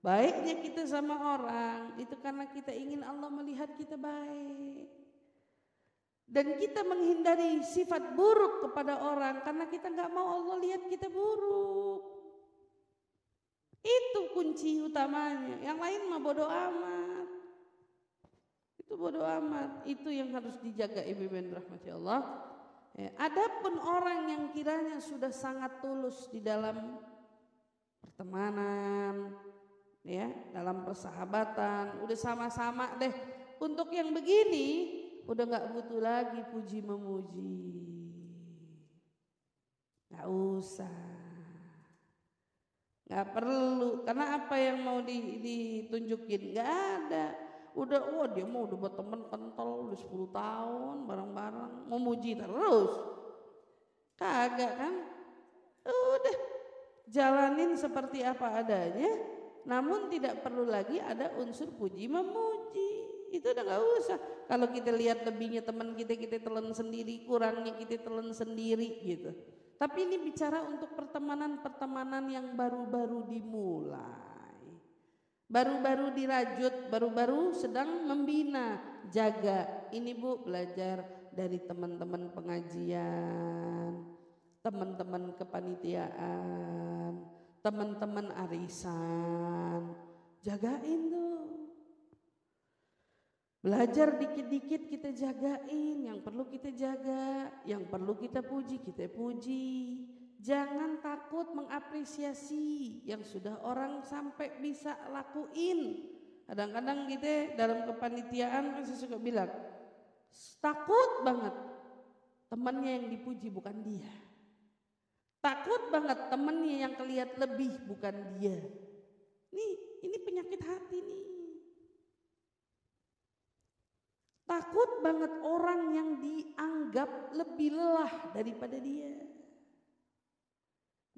Baiknya kita sama orang itu karena kita ingin Allah melihat kita baik. Dan kita menghindari sifat buruk kepada orang karena kita gak mau Allah lihat kita buruk. Itu kunci utamanya. Yang lain mah bodoh amat. Itu bodoh amat. Itu yang harus dijaga ibu-ibu rahmati Allah. Adapun orang yang kiranya sudah sangat tulus di dalam pertemanan, ya, dalam persahabatan, udah sama-sama deh. Untuk yang begini udah gak butuh lagi puji memuji. Gak usah, gak perlu. Karena apa yang mau ditunjukin? Gak ada. Udah, dia mau udah buat temen kental udah 10 tahun bareng-bareng, mau muji terus. Kagak kan? Udah, jalanin seperti apa adanya, namun tidak perlu lagi ada unsur puji memuji. Kita udah gak usah. Kalau kita lihat lebihnya teman kita telan sendiri, kurangnya kita telan sendiri gitu. Tapi ini bicara untuk pertemanan-pertemanan yang baru-baru dimulai. Baru-baru dirajut, baru-baru sedang membina. Jaga, ini Bu belajar dari teman-teman pengajian, teman-teman kepanitiaan, teman-teman arisan. Jagain tuh. Belajar dikit-dikit kita jagain, yang perlu kita jaga, yang perlu kita puji, kita puji. Jangan takut mengapresiasi yang sudah orang sampai bisa lakuin. Kadang-kadang kita dalam kepanitiaan kan saya suka bilang, takut banget temannya yang dipuji bukan dia. Takut banget temannya yang kelihatan lebih bukan dia. Ini penyakit hati nih. Takut banget orang yang dianggap lebih lelah daripada dia.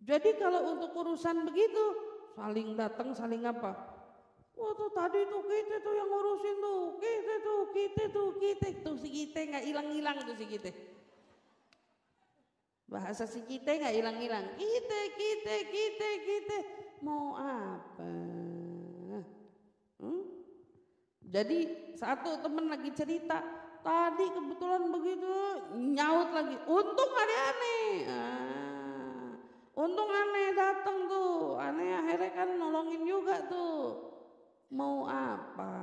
Jadi kalau untuk urusan begitu, saling datang, saling apa? Wah tuh tadi tuh kita tuh yang ngurusin tuh, kita tuh si kita nggak hilang-hilang tuh si kita. Bahasa si kita nggak hilang-hilang. Kita mau apa? Jadi satu temen lagi cerita, tadi kebetulan begitu, nyaut lagi. Untung aneh-aneh. Untung aneh datang tuh, aneh akhirnya kan nolongin juga tuh. Mau apa?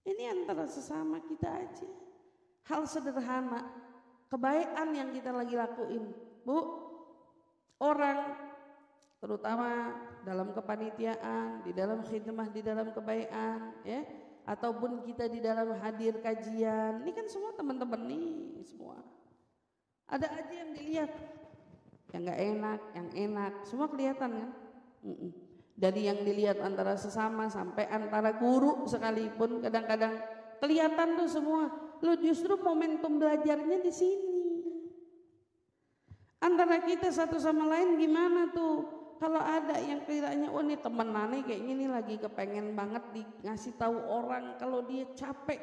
Ini antara sesama kita aja. Hal sederhana, kebaikan yang kita lagi lakuin. Bu, orang terutama dalam kepanitiaan, di dalam khidmah, di dalam kebaikan, ya, ataupun kita di dalam hadir kajian, ini kan semua teman-teman nih semua. Ada aja yang dilihat, yang nggak enak, yang enak, semua kelihatan kan? Dari yang dilihat antara sesama sampai antara guru sekalipun kadang-kadang kelihatan tuh semua. Lo justru momentum belajarnya di sini. Antara kita satu sama lain gimana tuh? Kalau ada yang kiranya, oh ini temenannya kayaknya ini lagi kepengen banget ngasih tahu orang kalau dia capek.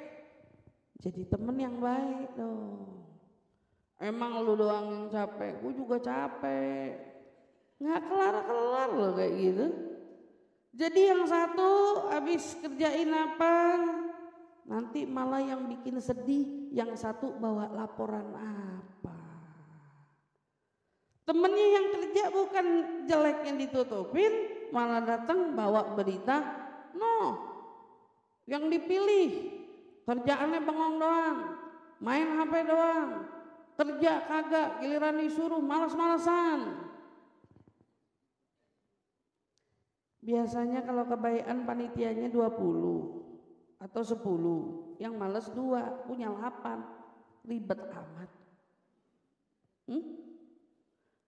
Jadi temen yang baik dong. Emang lu doang yang capek, gue juga capek. Nggak kelar-kelar loh kayak gitu. Jadi yang satu habis kerjain apa, nanti malah yang bikin sedih, yang satu bawa laporan apa. Temennya yang kerja bukan jelek yang ditutupin, malah datang bawa berita, no. Yang dipilih kerjaannya bengong doang, main HP doang, kerja kagak, giliran disuruh malas-malasan. Biasanya kalau kebaikan panitianya 20 atau 10, yang males 2, punya 8, ribet amat.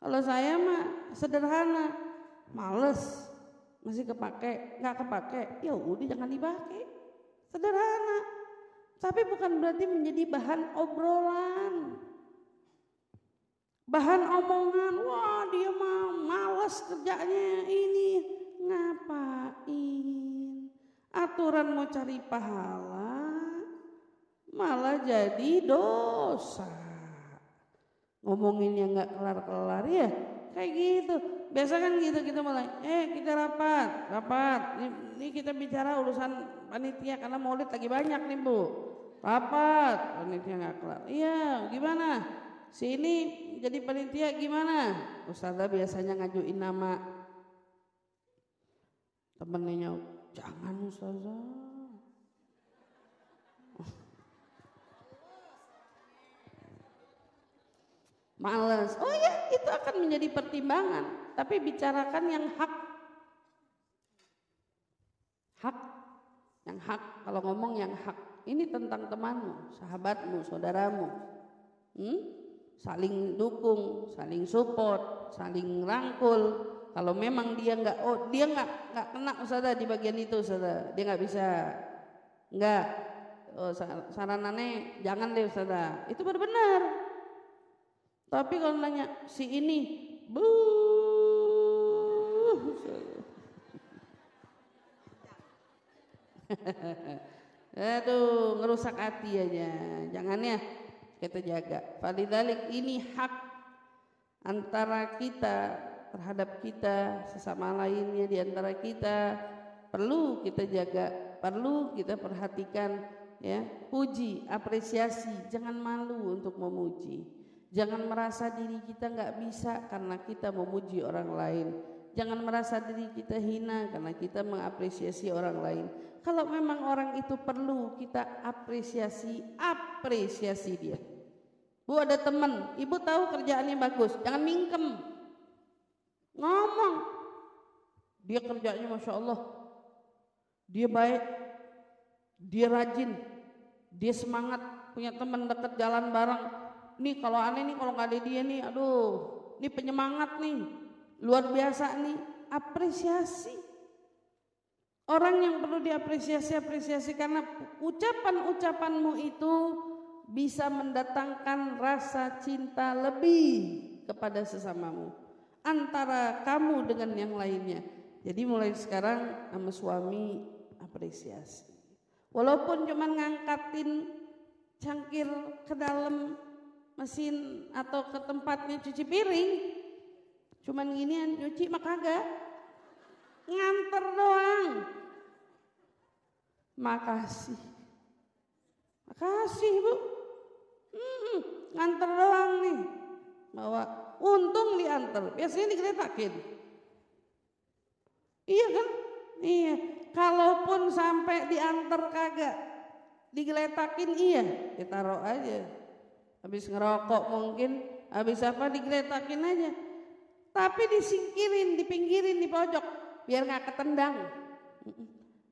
Kalau saya mah sederhana, males, masih kepake, nggak kepake, ya udah jangan dipakai, sederhana. Tapi bukan berarti menjadi bahan obrolan, bahan omongan. Wah dia mah males kerjanya ini, ngapain? Aturan mau cari pahala, malah jadi dosa. Ngomonginnya nggak kelar-kelar ya, kayak gitu. Biasa kan gitu kita mulai, kita rapat. Ini kita bicara urusan panitia karena maulid lagi banyak nih Bu. Rapat, panitia nggak kelar. Iya, gimana? Sini jadi panitia gimana? Ustazah biasanya ngajuin nama. Temennya, jangan Ustazah. Males. Oh ya, itu akan menjadi pertimbangan. Tapi bicarakan yang hak. Yang hak. Kalau ngomong yang hak. Ini tentang temanmu, sahabatmu, saudaramu. Saling dukung, saling support, saling rangkul. Kalau memang dia nggak kena Ustazah di bagian itu Ustazah. Dia nggak bisa. Nggak. Saranannya jangan deh Ustazah. Itu benar-benar. Tapi kalau nanya si ini, Aduh, ngerusak hati aja. Jangan ya, kita jaga. Falidzalik ini hak antara kita terhadap kita sesama lainnya, di antara kita perlu kita jaga, perlu kita perhatikan ya. Puji, apresiasi, jangan malu untuk memuji. Jangan merasa diri kita nggak bisa karena kita memuji orang lain. Jangan merasa diri kita hina karena kita mengapresiasi orang lain. Kalau memang orang itu perlu kita apresiasi, apresiasi dia. Bu, ada teman, ibu tahu kerjaannya bagus, jangan mingkem. Ngomong, dia kerjanya Masya Allah, dia baik, dia rajin, dia semangat, punya teman dekat jalan bareng. Nih kalau aneh nih, kalau nggak ada dia nih, aduh, ini penyemangat nih, luar biasa nih, apresiasi. Orang yang perlu diapresiasi karena ucapan-ucapanmu itu bisa mendatangkan rasa cinta lebih kepada sesamamu, antara kamu dengan yang lainnya. Jadi mulai sekarang sama suami apresiasi. Walaupun cuma ngangkatin cangkir ke dalam mesin atau ke tempatnya cuci piring, cuman ginian nyuci mah kagak, nganter doang. Makasih Bu, nganter doang nih, bawa untung diantar, biasanya digeletakin. Iya kan? Iya. Kalaupun sampai diantar kagak, digeletakin iya, ditaruh aja. Habis ngerokok mungkin, habis apa digeletakin aja. Tapi disingkirin, dipinggirin di pojok, biar nggak ketendang.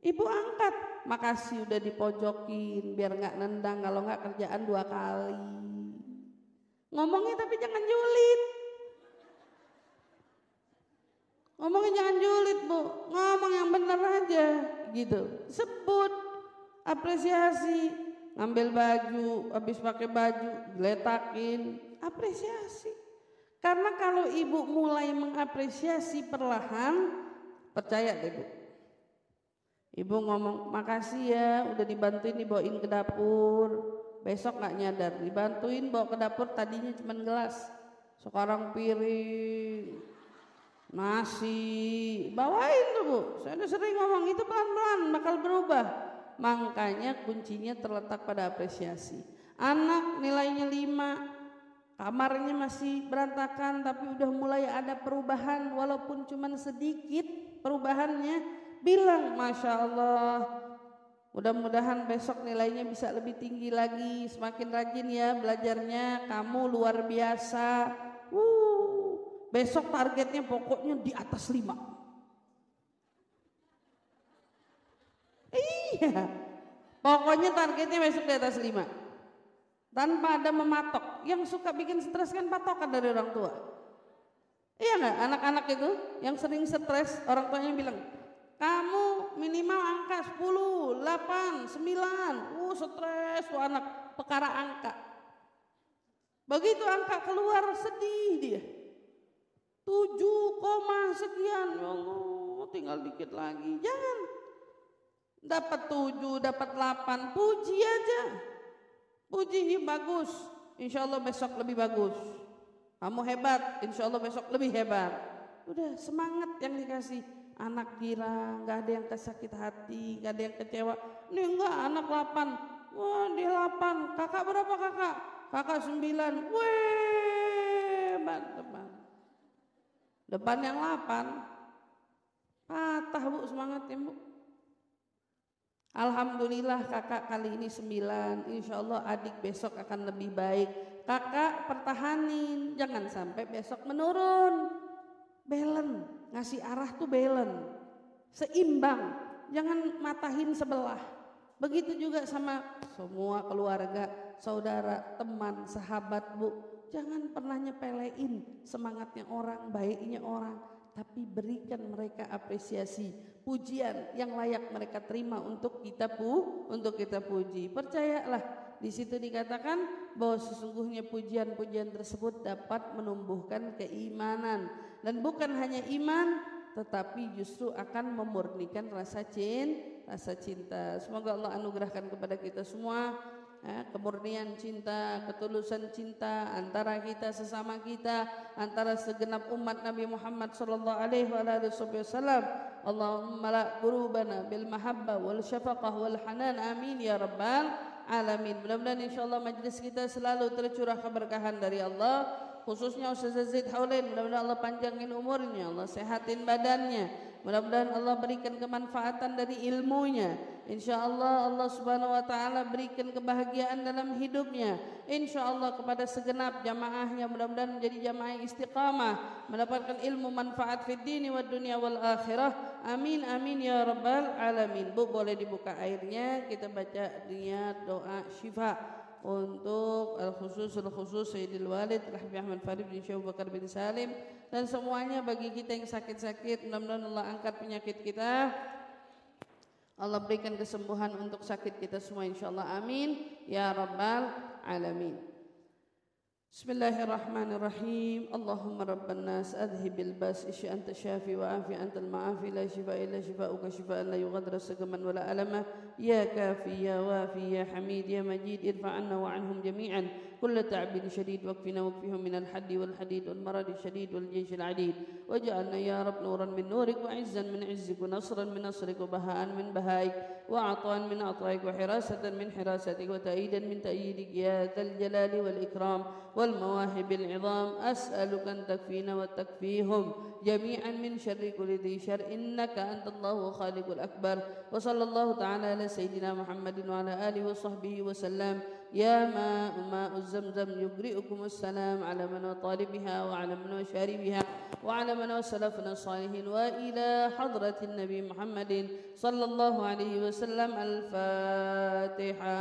Ibu angkat, makasih udah dipojokin, biar nggak nendang, kalau nggak kerjaan 2 kali. Ngomongnya tapi jangan julid. Ngomongnya jangan julid Bu, ngomong yang benar aja gitu. Sebut, apresiasi, ngambil baju, habis pakai baju, geletakin, apresiasi. Karena kalau ibu mulai mengapresiasi perlahan, percaya deh Bu. Ibu ngomong, makasih ya udah dibantuin dibawain ke dapur. Besok gak nyadar, dibantuin bawa ke dapur, tadinya cuma gelas, sekarang piring, nasi, bawain tuh Bu. Saya udah sering ngomong, itu pelan-pelan bakal berubah. Makanya kuncinya terletak pada apresiasi. Anak nilainya 5, kamarnya masih berantakan, tapi udah mulai ada perubahan, walaupun cuma sedikit perubahannya, bilang Masya Allah, mudah-mudahan besok nilainya bisa lebih tinggi lagi, semakin rajin ya belajarnya, kamu luar biasa. Besok targetnya pokoknya di atas 5. Iya, pokoknya targetnya besok di atas 5, tanpa ada mematok. Yang suka bikin stres kan patokan dari orang tua. Iya nggak, anak-anak itu yang sering stres, orang tuanya bilang, kamu minimal angka 10, 8, 9. Stres tuh anak, perkara angka. Begitu angka keluar sedih dia. 7, sekian. Ya Allah, tinggal dikit lagi. Jangan. Dapat 7, dapat 8, puji aja. Puji, bagus. Insya Allah besok lebih bagus. Kamu hebat, insya Allah besok lebih hebat. Udah semangat yang dikasih. Anak girang, gak ada yang kesakit hati, gak ada yang kecewa. Ini enggak, anak 8. Wah dia 8, kakak berapa kakak? Kakak 9. Weh, teman. Depan yang 8, patah Bu semangatnya Bu. Alhamdulillah kakak kali ini 9, insya Allah adik besok akan lebih baik. Kakak pertahanin, jangan sampai besok menurun. Balance, ngasih arah tuh balance, seimbang, jangan matahin sebelah. Begitu juga sama semua keluarga, saudara, teman, sahabat Bu. Jangan pernah nyepelein semangatnya orang, baiknya orang, tapi berikan mereka apresiasi, pujian yang layak mereka terima untuk kita puji. Percayalah, di situ dikatakan bahwa sesungguhnya pujian-pujian tersebut dapat menumbuhkan keimanan, dan bukan hanya iman, tetapi justru akan memurnikan rasa cinta. Semoga Allah anugerahkan kepada kita semua kemurnian cinta, ketulusan cinta antara kita sesama kita, antara segenap umat Nabi Muhammad sallallahu alaihi wasallam. Allahumma la qulubana bil mahabbah wal syafaqah wal hanan, amin ya rabbal alamin. Mudah-mudahan insyaallah majlis kita selalu tercurah keberkahan dari Allah, khususnya Ustaz Zaid Haulain. Mudah-mudahan Allah panjangin umurnya, Allah sehatin badannya, mudah-mudahan Allah berikan kemanfaatan dari ilmunya. InsyaAllah Allah subhanahu wa ta'ala berikan kebahagiaan dalam hidupnya. InsyaAllah kepada segenap jamaahnya, mudah-mudahan menjadi jamaah istiqamah, mendapatkan ilmu manfaat fid dini wad dunya wal akhirah, amin amin ya rabbal alamin. Bu, boleh dibuka airnya, kita baca niat doa syifa untuk al-khusus Sayyidil Walid Rahmi Ahmad Farid bin Syekh Bakar bin Salim, dan semuanya bagi kita yang sakit-sakit, mudah-mudahan Allah angkat penyakit kita, Allah berikan kesembuhan untuk sakit kita semua insyaallah, amin ya rabbal alamin. Bismillahirrahmanirrahim. Allahumma rabban nas adhibil bas ishi anta syafi wa afi antal ma'afi la shifa illa shifauka shifaan la yughadiru saqaman wala alama ya kafi ya wafi ya hamid ya majid irfa anna wa anhum jami'an كل تعب شديد واكفنا واكفهم من الحد والحديد والمرض الشديد والجيش العديد واجعلنا يا رب نورا من نورك وعزا من عزك ونصرا من نصرك وبهاء من بهائك وعطاء من عطائك وحراسة من حراستك وتأييدا من تأييدك يا ذا الجلال والإكرام والمواهب العظام. أسألك أن تكفينا وتكفيهم جميعا من شر كل ذي شر إنك أنت الله خالق الأكبر. وصلى الله تعالى على سيدنا محمد وعلى آله وصحبه وسلم. يا ماء الزمزم يقرئكم السلام على من وطالبها وعلى من وشاربها وعلى من وسلفنا الصالحين وإلى حضرة النبي محمد صلى الله عليه وسلم. الفاتحة.